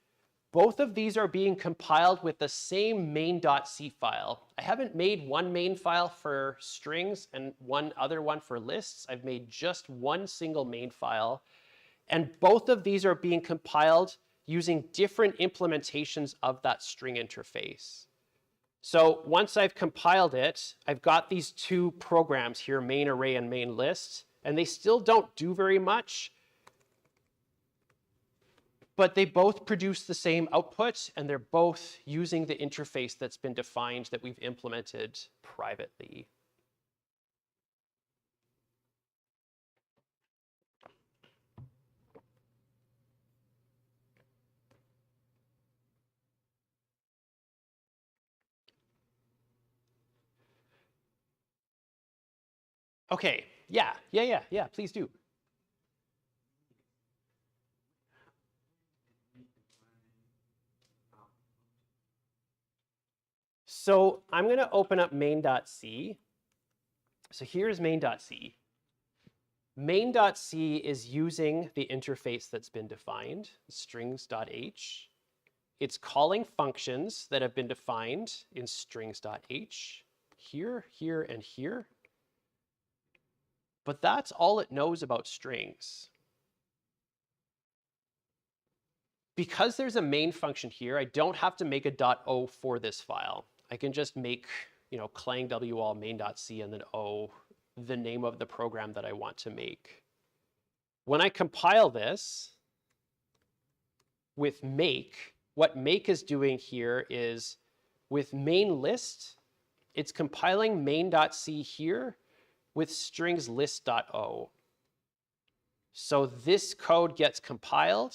Both of these are being compiled with the same main.c file. I haven't made one main file for strings and one other one for lists. I've made just one single main file. And both of these are being compiled using different implementations of that string interface. So once I've compiled it, I've got these two programs here, main array and main list. And they still don't do very much, but they both produce the same output, and they're both using the interface that's been defined that we've implemented privately. Okay, yeah, please do. So I'm going to open up main.c. So here's main.c. Main.c is using the interface that's been defined, strings.h. It's calling functions that have been defined in strings.h, here, here, and here. But that's all it knows about strings. Because there's a main function here, I don't have to make a .o for this file. I can just make, clang wall main.c and then o, the name of the program that I want to make. When I compile this with make, what make is doing here is with main list, it's compiling main.c here with strings list.o. So this code gets compiled,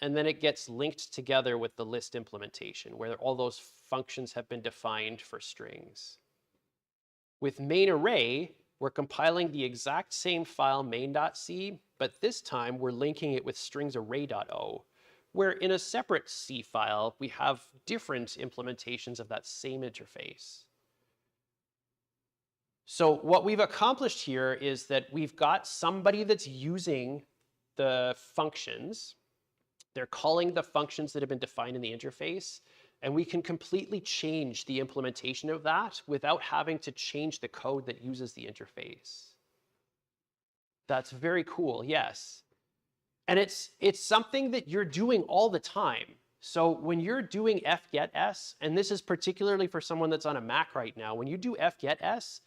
and then it gets linked together with the list implementation, where all those functions have been defined for strings. With main array, we're compiling the exact same file main.c, but this time we're linking it with strings array.o, where in a separate C file, we have different implementations of that same interface. So what we've accomplished here is that we've got somebody that's using the functions. They're calling the functions that have been defined in the interface, and we can completely change the implementation of that without having to change the code that uses the interface. That's very cool, yes. And it's something that you're doing all the time. So when you're doing fgetS, and this is particularly for someone that's on a Mac right now, when you do fgetS,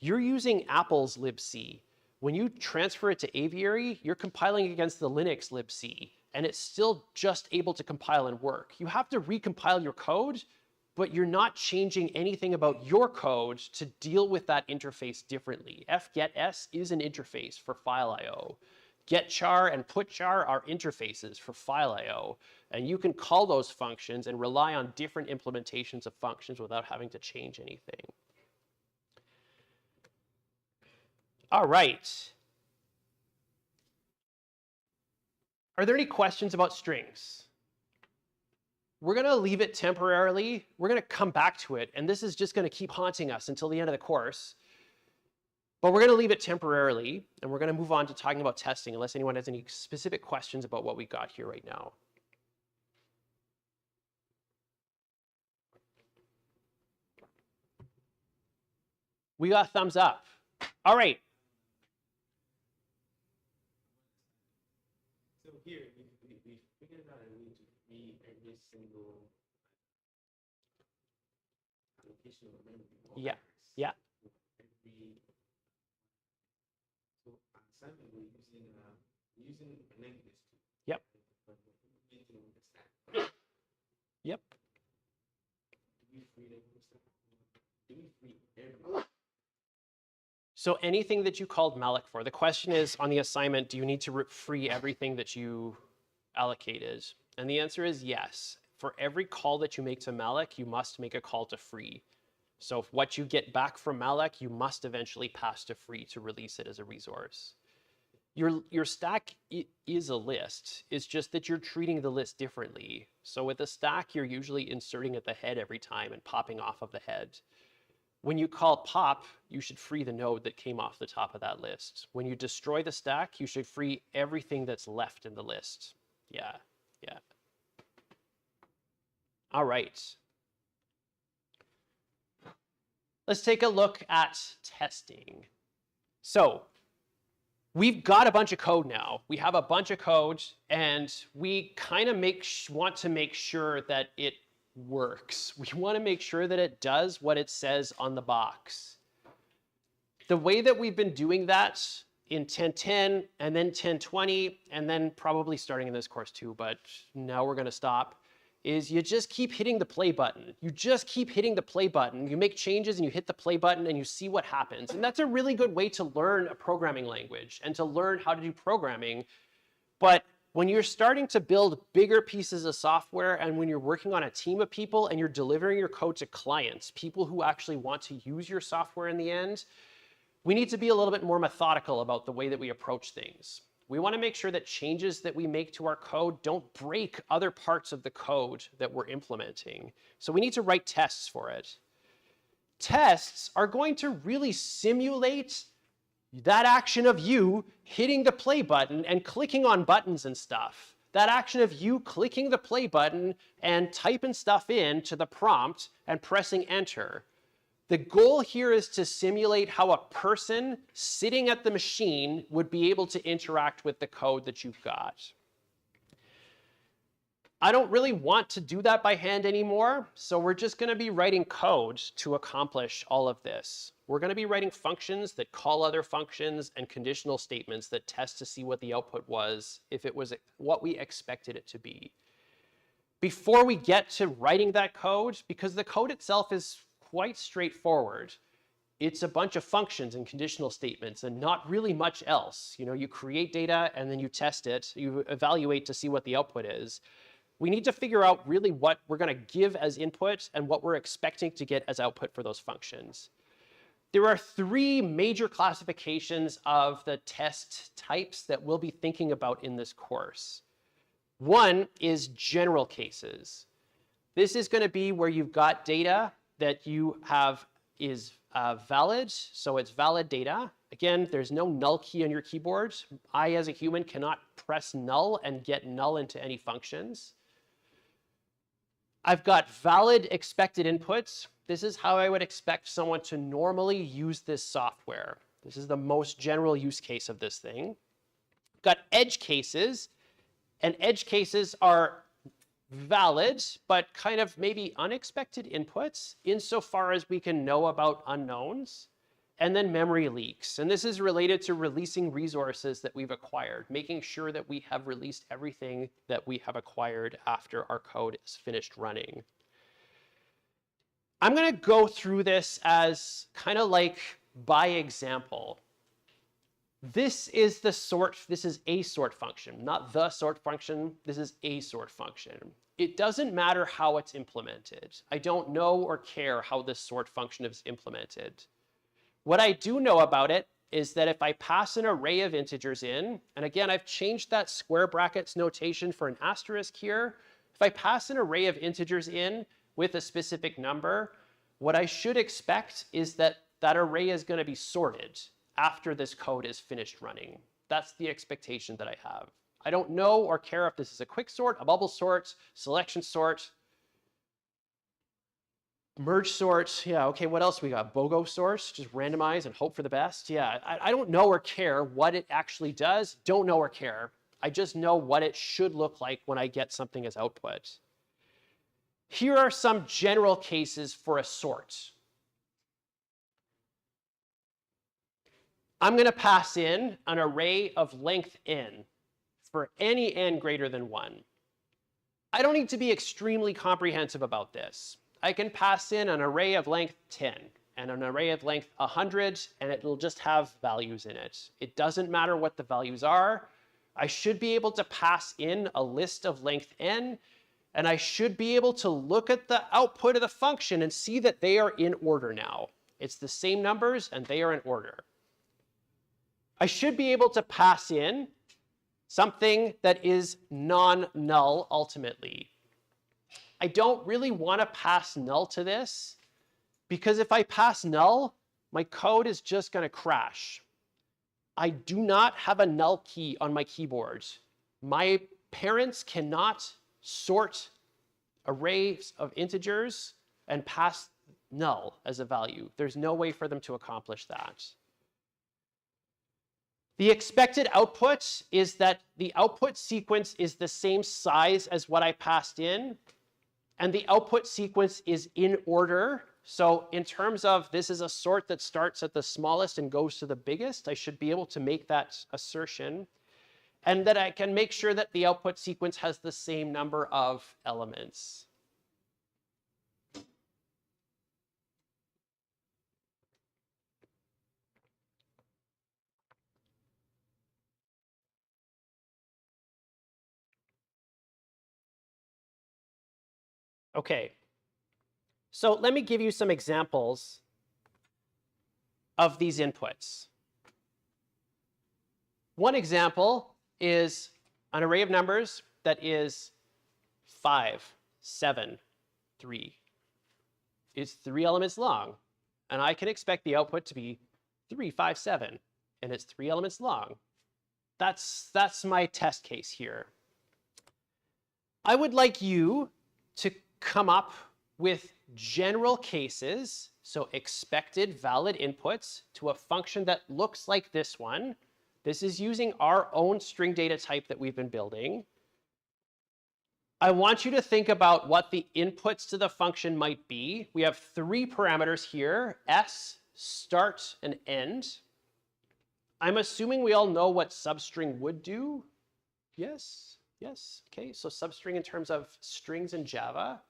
you're using Apple's libc. When you transfer it to Aviary, you're compiling against the Linux libc, and it's still just able to compile and work. You have to recompile your code, but you're not changing anything about your code to deal with that interface differently. fgetS is an interface for file I/O. getchar and putchar are interfaces for file I/O, and you can call those functions and rely on different implementations of functions without having to change anything. All right. Are there any questions about strings? We're going to leave it temporarily. We're going to come back to it, and this is just going to keep haunting us until the end of the course. But we're going to leave it temporarily, and we're going to move on to talking about testing, unless anyone has any specific questions about what we got here right now. We got thumbs up. All right. So here, we figured out a way to free every single allocation of memory. Yeah. Yeah. So assignment we're using a linked list. Yep. Yep. Do we free them? Do we free everything? So anything that you called malloc for, the question is on the assignment, do you need to free everything that you allocated? And the answer is yes. For every call that you make to malloc, you must make a call to free. So if what you get back from malloc, you must eventually pass to free to release it as a resource. Your stack is a list. It's just that you're treating the list differently. So with a stack, you're usually inserting at the head every time and popping off of the head. When you call pop, you should free the node that came off the top of that list. When you destroy the stack, you should free everything that's left in the list. Yeah, yeah. All right. Let's take a look at testing. So we've got a bunch of code now. We have a bunch of code, and we kind of want to make sure that it works. We want to make sure that it does what it says on the box. The way that we've been doing that in 10.10 and then 10.20, and then probably starting in this course too, but now we're going to stop, is you just keep hitting the play button. You just keep hitting the play button. You make changes and you hit the play button and you see what happens. And that's a really good way to learn a programming language and to learn how to do programming. But when you're starting to build bigger pieces of software and when you're working on a team of people and you're delivering your code to clients, people who actually want to use your software in the end, we need to be a little bit more methodical about the way that we approach things. We want to make sure that changes that we make to our code don't break other parts of the code that we're implementing. So we need to write tests for it. Tests are going to really simulate that action of you hitting the play button and clicking on buttons and stuff. That action of you clicking the play button and typing stuff in to the prompt and pressing enter. The goal here is to simulate how a person sitting at the machine would be able to interact with the code that you've got. I don't really want to do that by hand anymore, so we're just going to be writing code to accomplish all of this. We're going to be writing functions that call other functions and conditional statements that test to see what the output was, if it was what we expected it to be. Before we get to writing that code, because the code itself is quite straightforward, it's a bunch of functions and conditional statements and not really much else. You know, you create data and then you test it, you evaluate to see what the output is. We need to figure out really what we're going to give as input and what we're expecting to get as output for those functions. There are three major classifications of the test types that we'll be thinking about in this course. One is general cases. This is going to be where you've got data that you have is valid, so it's valid data. Again, there's no null key on your keyboard. I, as a human, cannot press null and get null into any functions. I've got valid expected inputs. This is how I would expect someone to normally use this software. This is the most general use case of this thing. Got edge cases, and edge cases are valid, but kind of maybe unexpected inputs insofar as we can know about unknowns. And then memory leaks. And this is related to releasing resources that we've acquired, making sure that we have released everything that we have acquired after our code is finished running. I'm going to go through this as kind of like by example. This is the sort, this is a sort function, not the sort function. This is a sort function. It doesn't matter how it's implemented. I don't know or care how this sort function is implemented. What I do know about it is that if I pass an array of integers in, and again, I've changed that square brackets notation for an asterisk here. If I pass an array of integers in with a specific number, what I should expect is that that array is going to be sorted after this code is finished running. That's the expectation that I have. I don't know or care if this is a quick sort, a bubble sort, selection sort, merge sort. Yeah, okay, what else we got? BOGO sort, just randomize and hope for the best. Yeah, I don't know or care what it actually does. Don't know or care. I just know what it should look like when I get something as output. Here are some general cases for a sort. I'm going to pass in an array of length n for any n greater than 1. I don't need to be extremely comprehensive about this. I can pass in an array of length 10 and an array of length 100, and it'll just have values in it. It doesn't matter what the values are. I should be able to pass in a list of length n, and I should be able to look at the output of the function and see that they are in order now. It's the same numbers, and they are in order. I should be able to pass in something that is non-null ultimately. I don't really want to pass null to this, because if I pass null, my code is just going to crash. I do not have a null key on my keyboard. My parents cannot sort arrays of integers and pass null as a value. There's no way for them to accomplish that. The expected output is that the output sequence is the same size as what I passed in, and the output sequence is in order. So in terms of this is a sort that starts at the smallest and goes to the biggest, I should be able to make that assertion. And that I can make sure that the output sequence has the same number of elements. Okay, so let me give you some examples of these inputs. One example is an array of numbers that is 5, 7, 3. It's 3 elements long, and I can expect the output to be 3, 5, 7, and it's 3 elements long. That's my test case here. I would like you to come up with general cases, so expected valid inputs to a function that looks like this one. This is using our own string data type that we've been building. I want you to think about what the inputs to the function might be. We have 3 parameters here, s, start, and end. I'm assuming we all know what substring would do. Yes, yes, okay, so substring in terms of strings in Java.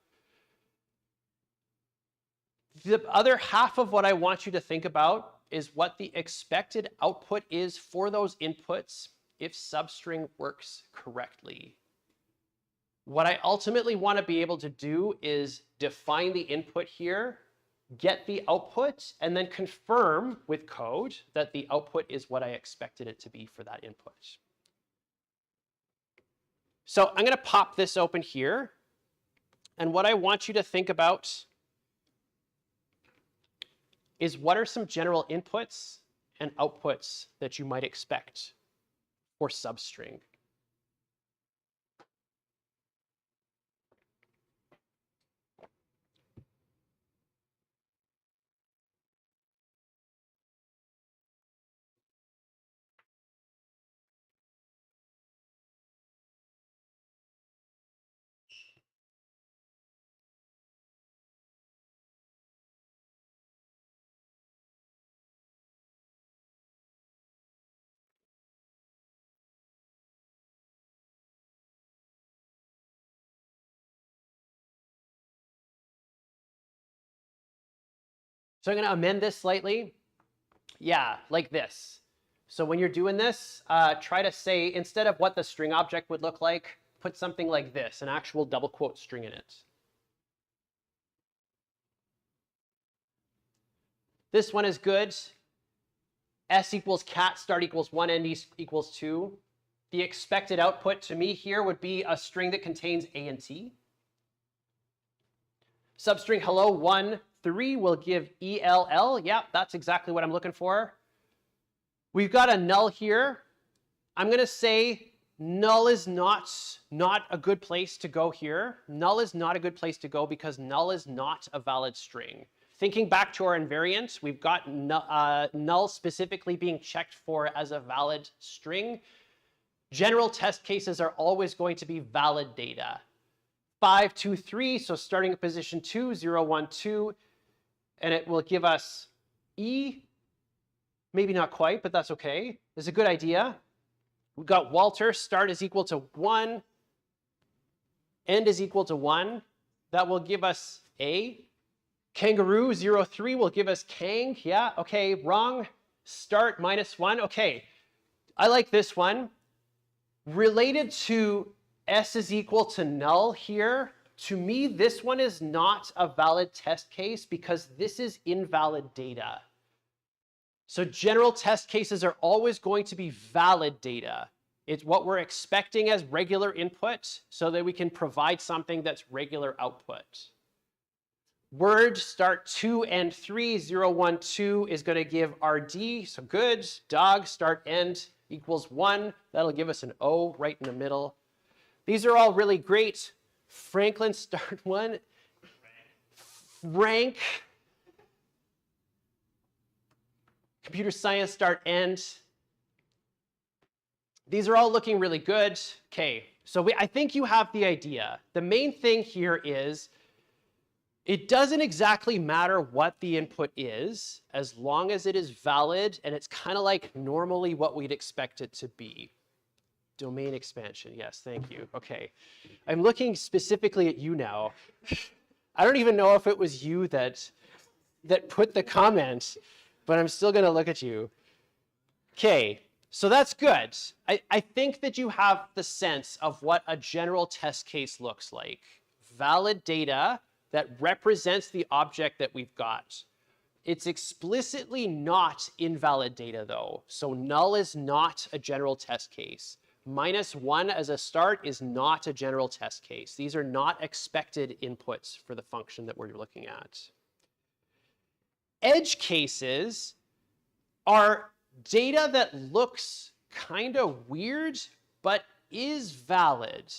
The other half of what I want you to think about is what the expected output is for those inputs if substring works correctly. What I ultimately want to be able to do is define the input here, get the output, and then confirm with code that the output is what I expected it to be for that input. So I'm going to pop this open here. And what I want you to think about is what are some general inputs and outputs that you might expect for substring. So I'm going to amend this slightly. Yeah, like this. So when you're doing this, try to say, instead of what the string object would look like, put something like this, an actual double quote string in it. This one is good. S equals cat, start equals 1, end equals 2. The expected output to me here would be a string that contains A and T. Substring hello 1, 3 will give ELL. Yeah, that's exactly what I'm looking for. We've got a null here. I'm going to say null is not a good place to go here. Null is not a good place to go because null is not a valid string. Thinking back to our invariant, we've got null specifically being checked for as a valid string. General test cases are always going to be valid data. 5, 2, 3, so starting at position 2, 0, 1, 2, and it will give us E. Maybe not quite, but that's okay. It's a good idea. We've got Walter, start is equal to 1, end is equal to 1. That will give us A. Kangaroo, 0, 3 will give us Kang. Yeah, okay, wrong. Start -1. Okay, I like this one. Related to S is equal to null here, to me, this one is not a valid test case because this is invalid data. So general test cases are always going to be valid data. It's what we're expecting as regular input so that we can provide something that's regular output. Word, start 2, end 3, 0, 1, 2 is going to give RD, so good. Dog, start, end equals 1. That'll give us an O right in the middle. These are all really great. Franklin, start 1. Frank. Computer science, start, end. These are all looking really good. Okay, so I think you have the idea. The main thing here is it doesn't exactly matter what the input is as long as it is valid, and it's kind of like normally what we'd expect it to be. Domain expansion, yes, thank you. Okay, I'm looking specifically at you now. I don't even know if it was you that put the comment, but I'm still gonna look at you. Okay, so that's good. I think that you have the sense of what a general test case looks like. Valid data that represents the object that we've got. It's explicitly not invalid data though, so null is not a general test case. -1 as a start is not a general test case. These are not expected inputs for the function that we're looking at. Edge cases are data that looks kind of weird, but is valid.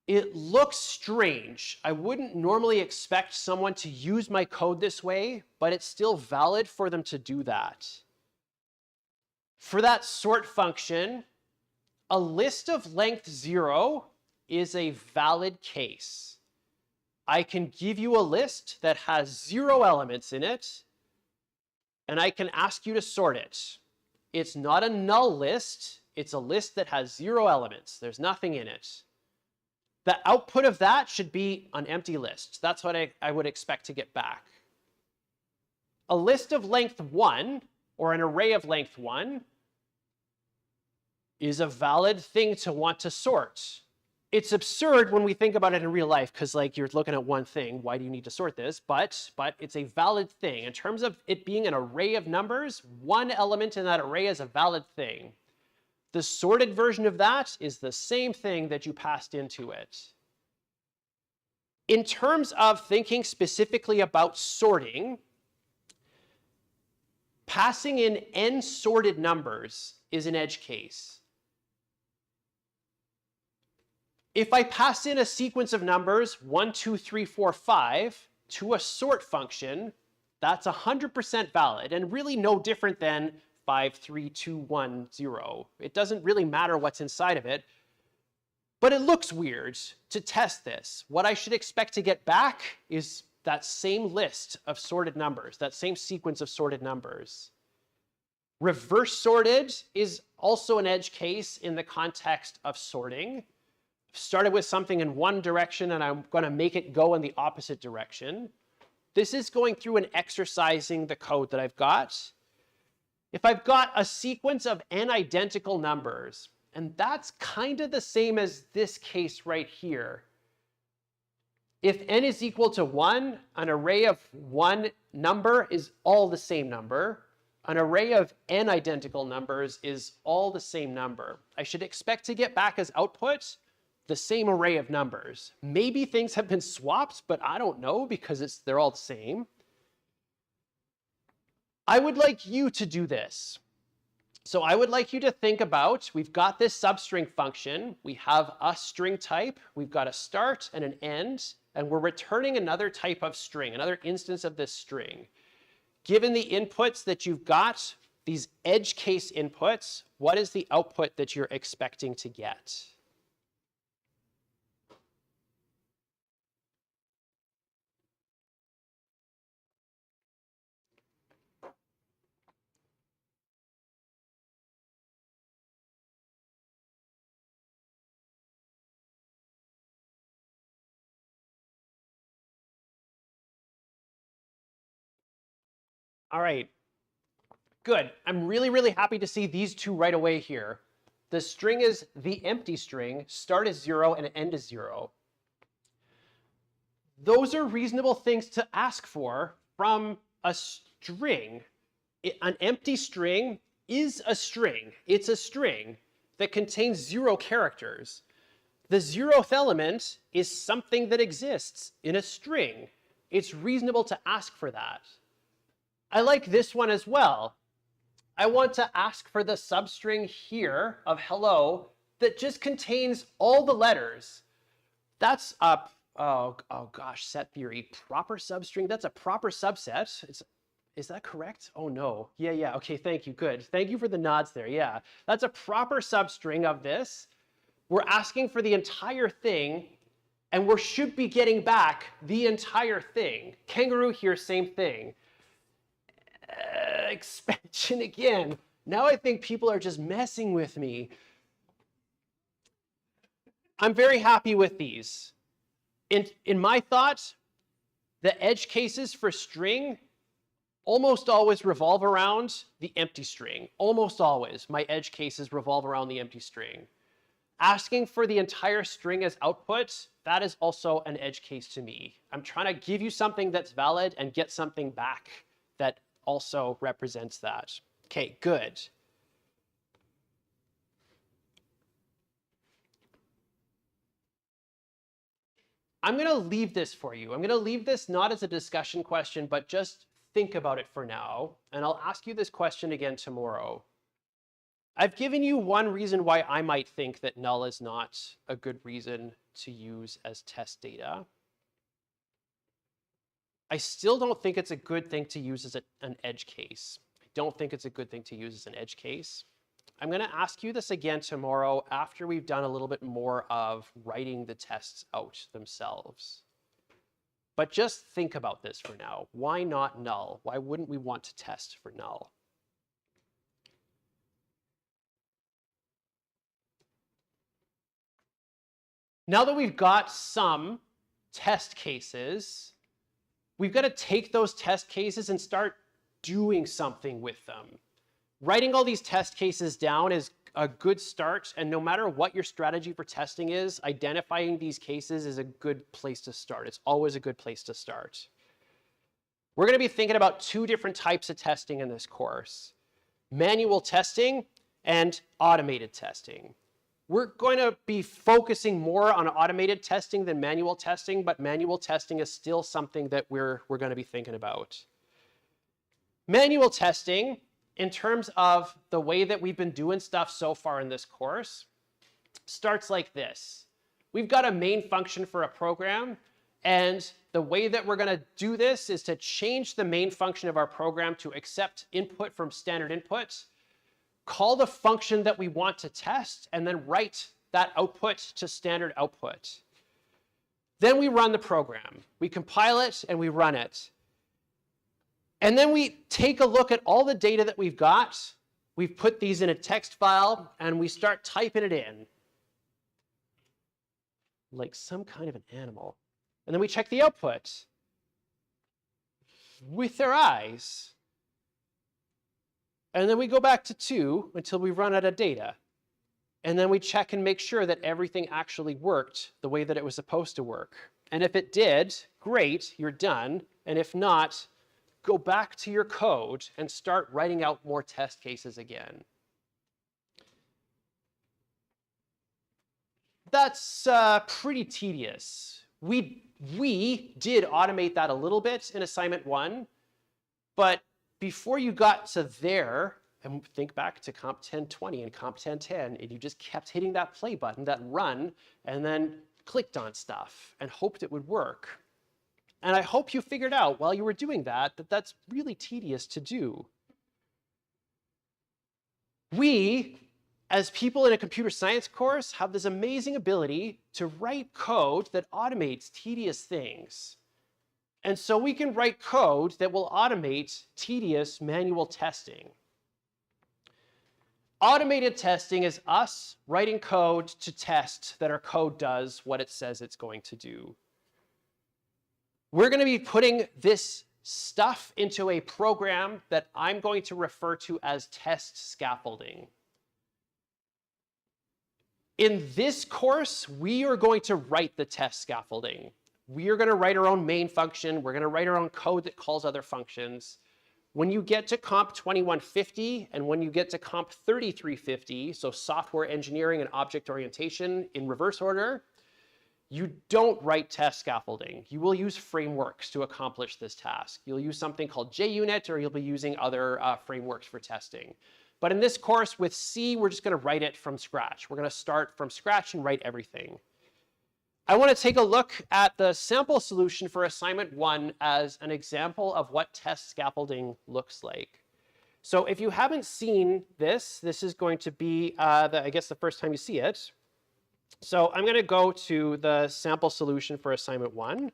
It looks strange. I wouldn't normally expect someone to use my code this way, but it's still valid for them to do that. For that sort function, a list of length 0 is a valid case. I can give you a list that has 0 elements in it, and I can ask you to sort it. It's not a null list. It's a list that has 0 elements. There's nothing in it. The output of that should be an empty list. That's what I would expect to get back. A list of length 1, or an array of length 1, is a valid thing to want to sort. It's absurd when we think about it in real life because like you're looking at one thing, why do you need to sort this? But it's a valid thing. In terms of it being an array of numbers, one element in that array is a valid thing. The sorted version of that is the same thing that you passed into it. In terms of thinking specifically about sorting, passing in n sorted numbers is an edge case. If I pass in a sequence of numbers 1, 2, 3, 4, 5 to a sort function, that's 100% valid and really no different than 5, 3, 2, 1, 0. It doesn't really matter what's inside of it, but it looks weird to test this. What I should expect to get back is that same list of sorted numbers, that same sequence of sorted numbers. Reverse sorted is also an edge case in the context of sorting. I've started with something in one direction and I'm going to make it go in the opposite direction. This is going through and exercising the code that I've got. If I've got a sequence of n identical numbers, and that's kind of the same as this case right here. If n is equal to 1, an array of one number is all the same number. An array of n identical numbers is all the same number. I should expect to get back as output the same array of numbers. Maybe things have been swapped, but I don't know because they're all the same. I would like you to do this. So I would like you to think about, we've got this substring function, we have a string type, we've got a start and an end, and we're returning another type of string, another instance of this string. Given the inputs that you've got, these edge case inputs, what is the output that you're expecting to get? All right, good. I'm really, really happy to see these two right away here. The string is the empty string, start is 0 and end is 0. Those are reasonable things to ask for from a string. An empty string is a string. It's a string that contains 0 characters. The 0th element is something that exists in a string. It's reasonable to ask for that. I like this one as well. I want to ask for the substring here of hello that just contains all the letters. That's a, oh gosh, set theory. Proper substring, that's a proper subset. Is that correct? Oh no, yeah, okay, thank you, good. Thank you for the nods there, yeah. That's a proper substring of this. We're asking for the entire thing, and we should be getting back the entire thing. Kangaroo here, same thing. Expansion again. Now I think people are just messing with me. I'm very happy with these. In my thought, the edge cases for string almost always revolve around the empty string. Almost always, my edge cases revolve around the empty string. Asking for the entire string as output, that is also an edge case to me. I'm trying to give you something that's valid and get something back that also represents that. Okay, good. I'm going to leave this for you. I'm going to leave this not as a discussion question, but just think about it for now. And I'll ask you this question again tomorrow. I've given you one reason why I might think that null is not a good reason to use as test data. I still don't think it's a good thing to use as an edge case. I don't think it's a good thing to use as an edge case. I'm going to ask you this again tomorrow after we've done a little bit more of writing the tests out themselves. But just think about this for now. Why not null? Why wouldn't we want to test for null? Now that we've got some test cases, we've got to take those test cases and start doing something with them. Writing all these test cases down is a good start, and no matter what your strategy for testing is, identifying these cases is a good place to start. It's always a good place to start. We're going to be thinking about two different types of testing in this course. Manual testing and automated testing. We're going to be focusing more on automated testing than manual testing, but manual testing is still something that we're going to be thinking about. Manual testing, in terms of the way that we've been doing stuff so far in this course, starts like this. We've got a main function for a program, and the way that we're going to do this is to change the main function of our program to accept input from standard input, call the function that we want to test, and then write that output to standard output. Then we run the program. We compile it and we run it. And then we take a look at all the data that we've got. We've put these in a text file and we start typing it in, like some kind of an animal. And then we check the output with our eyes. And then we go back to 2 until we run out of data. And then we check and make sure that everything actually worked the way that it was supposed to work. And if it did, great, you're done. And if not, go back to your code and start writing out more test cases again. That's pretty tedious. We did automate that a little bit in assignment 1, but before you got to there, and think back to Comp 1020 and Comp 1010, and you just kept hitting that play button, that run, and then clicked on stuff and hoped it would work. And I hope you figured out while you were doing that, that that's really tedious to do. We, as people in a computer science course, have this amazing ability to write code that automates tedious things. And so we can write code that will automate tedious manual testing. Automated testing is us writing code to test that our code does what it says it's going to do. We're going to be putting this stuff into a program that I'm going to refer to as test scaffolding. In this course, we are going to write the test scaffolding. We are going to write our own main function. We're going to write our own code that calls other functions. When you get to Comp 2150 and when you get to Comp 3350, so software engineering and object orientation in reverse order, you don't write test scaffolding. You will use frameworks to accomplish this task. You'll use something called JUnit, or you'll be using other frameworks for testing. But in this course with C, we're just going to write it from scratch. We're going to start from scratch and write everything. I want to take a look at the sample solution for assignment 1 as an example of what test scaffolding looks like. So if you haven't seen this, this is going to be, I guess, the first time you see it. So I'm going to go to the sample solution for assignment 1.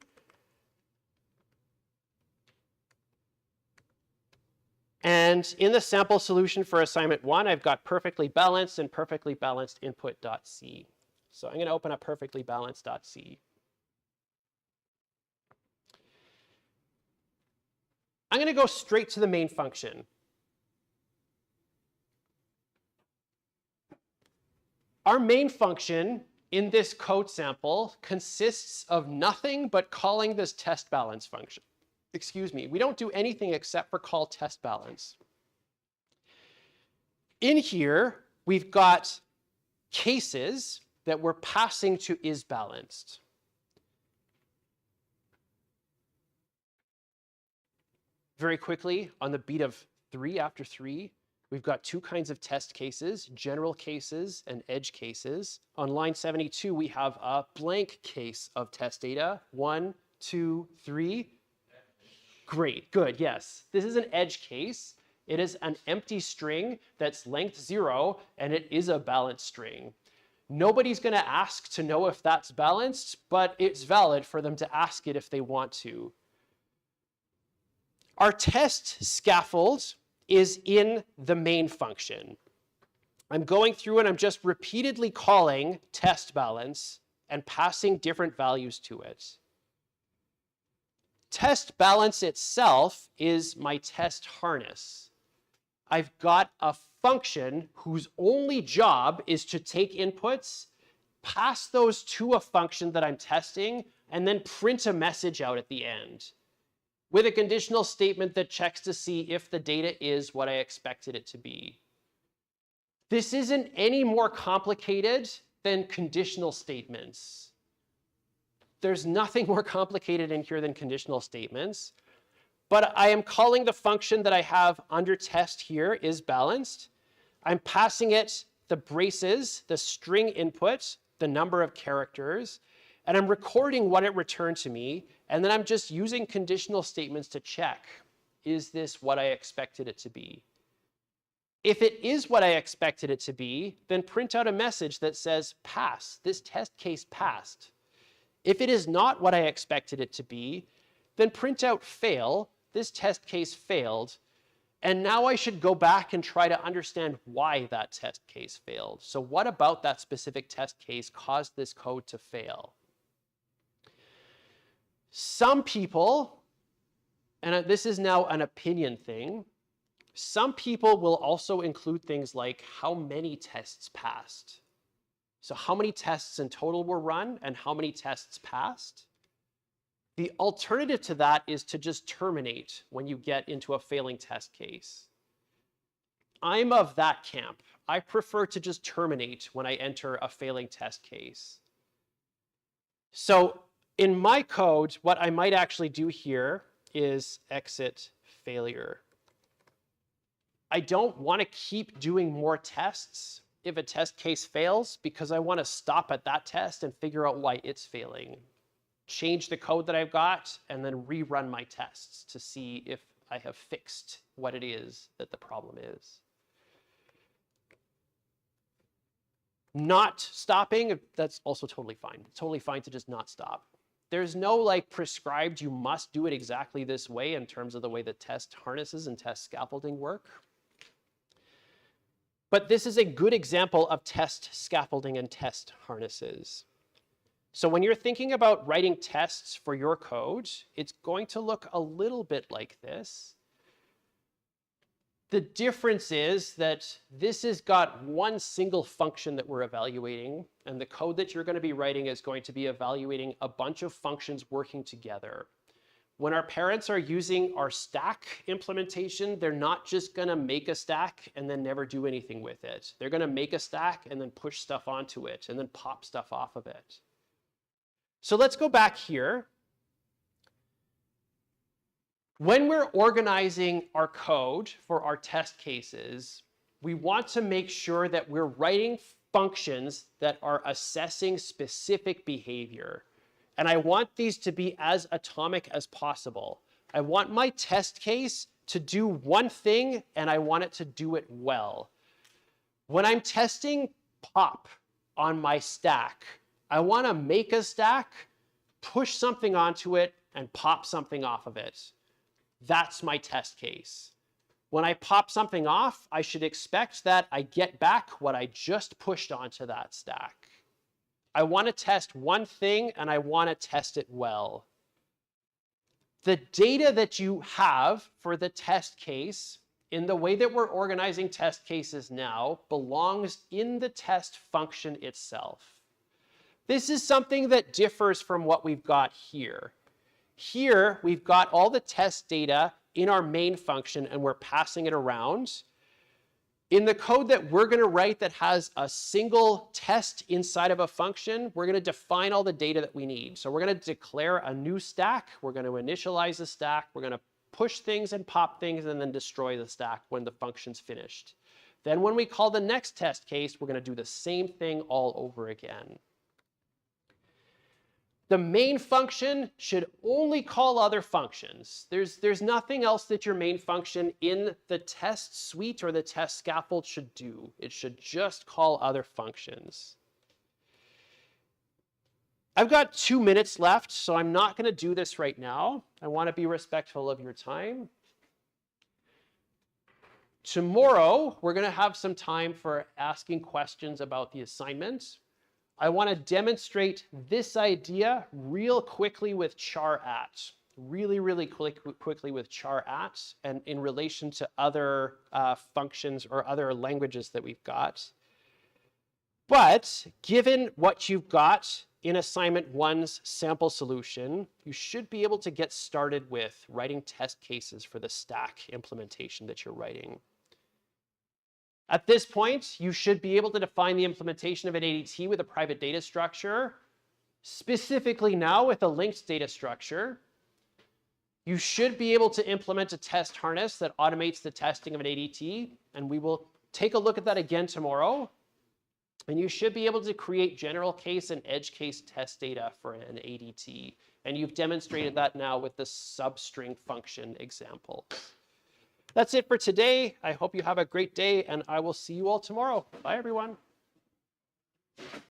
And in the sample solution for assignment 1, I've got perfectly balanced and perfectly balanced input.c. So I'm going to open up perfectly balanced.c. I'm going to go straight to the main function. Our main function in this code sample consists of nothing but calling this test balance function. Excuse me, we don't do anything except for call test balance. In here, we've got cases that we're passing to isBalanced. Very quickly, on the beat of 3 after 3, we've got 2 kinds of test cases, general cases and edge cases. On line 72, we have a blank case of test data. 1, 2, 3. Great, good, yes. This is an edge case. It is an empty string that's length 0, and it is a balanced string. Nobody's going to ask to know if that's balanced, but it's valid for them to ask it if they want to. Our test scaffold is in the main function. I'm going through and I'm just repeatedly calling test balance and passing different values to it. Test balance itself is my test harness. I've got a function whose only job is to take inputs, pass those to a function that I'm testing, and then print a message out at the end with a conditional statement that checks to see if the data is what I expected it to be. This isn't any more complicated than conditional statements. There's nothing more complicated in here than conditional statements. But I am calling the function that I have under test here is balanced. I'm passing it the braces, the string input, the number of characters, and I'm recording what it returned to me, and then I'm just using conditional statements to check, is this what I expected it to be? If it is what I expected it to be, then print out a message that says pass, this test case passed. If it is not what I expected it to be, then print out fail, this test case failed, and now I should go back and try to understand why that test case failed. So what about that specific test case caused this code to fail? Some people, and this is now an opinion thing, some people will also include things like how many tests passed. So how many tests in total were run and how many tests passed? The alternative to that is to just terminate when you get into a failing test case. I'm of that camp. I prefer to just terminate when I enter a failing test case. So in my code, what I might actually do here is exit failure. I don't want to keep doing more tests if a test case fails because I want to stop at that test and figure out why it's failing. Change the code that I've got and then rerun my tests to see if I have fixed what it is that the problem is. Not stopping, that's also totally fine. It's totally fine to just not stop. There's no like prescribed, you must do it exactly this way in terms of the way that test harnesses and test scaffolding work. But this is a good example of test scaffolding and test harnesses. So when you're thinking about writing tests for your code, it's going to look a little bit like this. The difference is that this has got one single function that we're evaluating, and the code that you're going to be writing is going to be evaluating a bunch of functions working together. When our parents are using our stack implementation, they're not just going to make a stack and then never do anything with it. They're going to make a stack and then push stuff onto it and then pop stuff off of it. So let's go back here. When we're organizing our code for our test cases, we want to make sure that we're writing functions that are assessing specific behavior. And I want these to be as atomic as possible. I want my test case to do one thing, and I want it to do it well. When I'm testing pop on my stack, I want to make a stack, push something onto it, and pop something off of it. That's my test case. When I pop something off, I should expect that I get back what I just pushed onto that stack. I want to test one thing, and I want to test it well. The data that you have for the test case, in the way that we're organizing test cases now, belongs in the test function itself. This is something that differs from what we've got here. Here, we've got all the test data in our main function, and we're passing it around. In the code that we're going to write that has a single test inside of a function, we're going to define all the data that we need. So we're going to declare a new stack. We're going to initialize the stack. We're going to push things and pop things and then destroy the stack when the function's finished. Then when we call the next test case, we're going to do the same thing all over again. The main function should only call other functions. There's nothing else that your main function in the test suite or the test scaffold should do. It should just call other functions. I've got 2 minutes left, so I'm not going to do this right now. I want to be respectful of your time. Tomorrow, we're going to have some time for asking questions about the assignment. I want to demonstrate this idea real quickly with char@, really quickly with char@ and in relation to other functions or other languages that we've got. But given what you've got in assignment 1's sample solution, you should be able to get started with writing test cases for the stack implementation that you're writing. At this point, you should be able to define the implementation of an ADT with a private data structure, specifically now with a linked data structure. You should be able to implement a test harness that automates the testing of an ADT, and we will take a look at that again tomorrow. And you should be able to create general case and edge case test data for an ADT. And you've demonstrated that now with the substring function example. That's it for today. I hope you have a great day, and I will see you all tomorrow. Bye, everyone.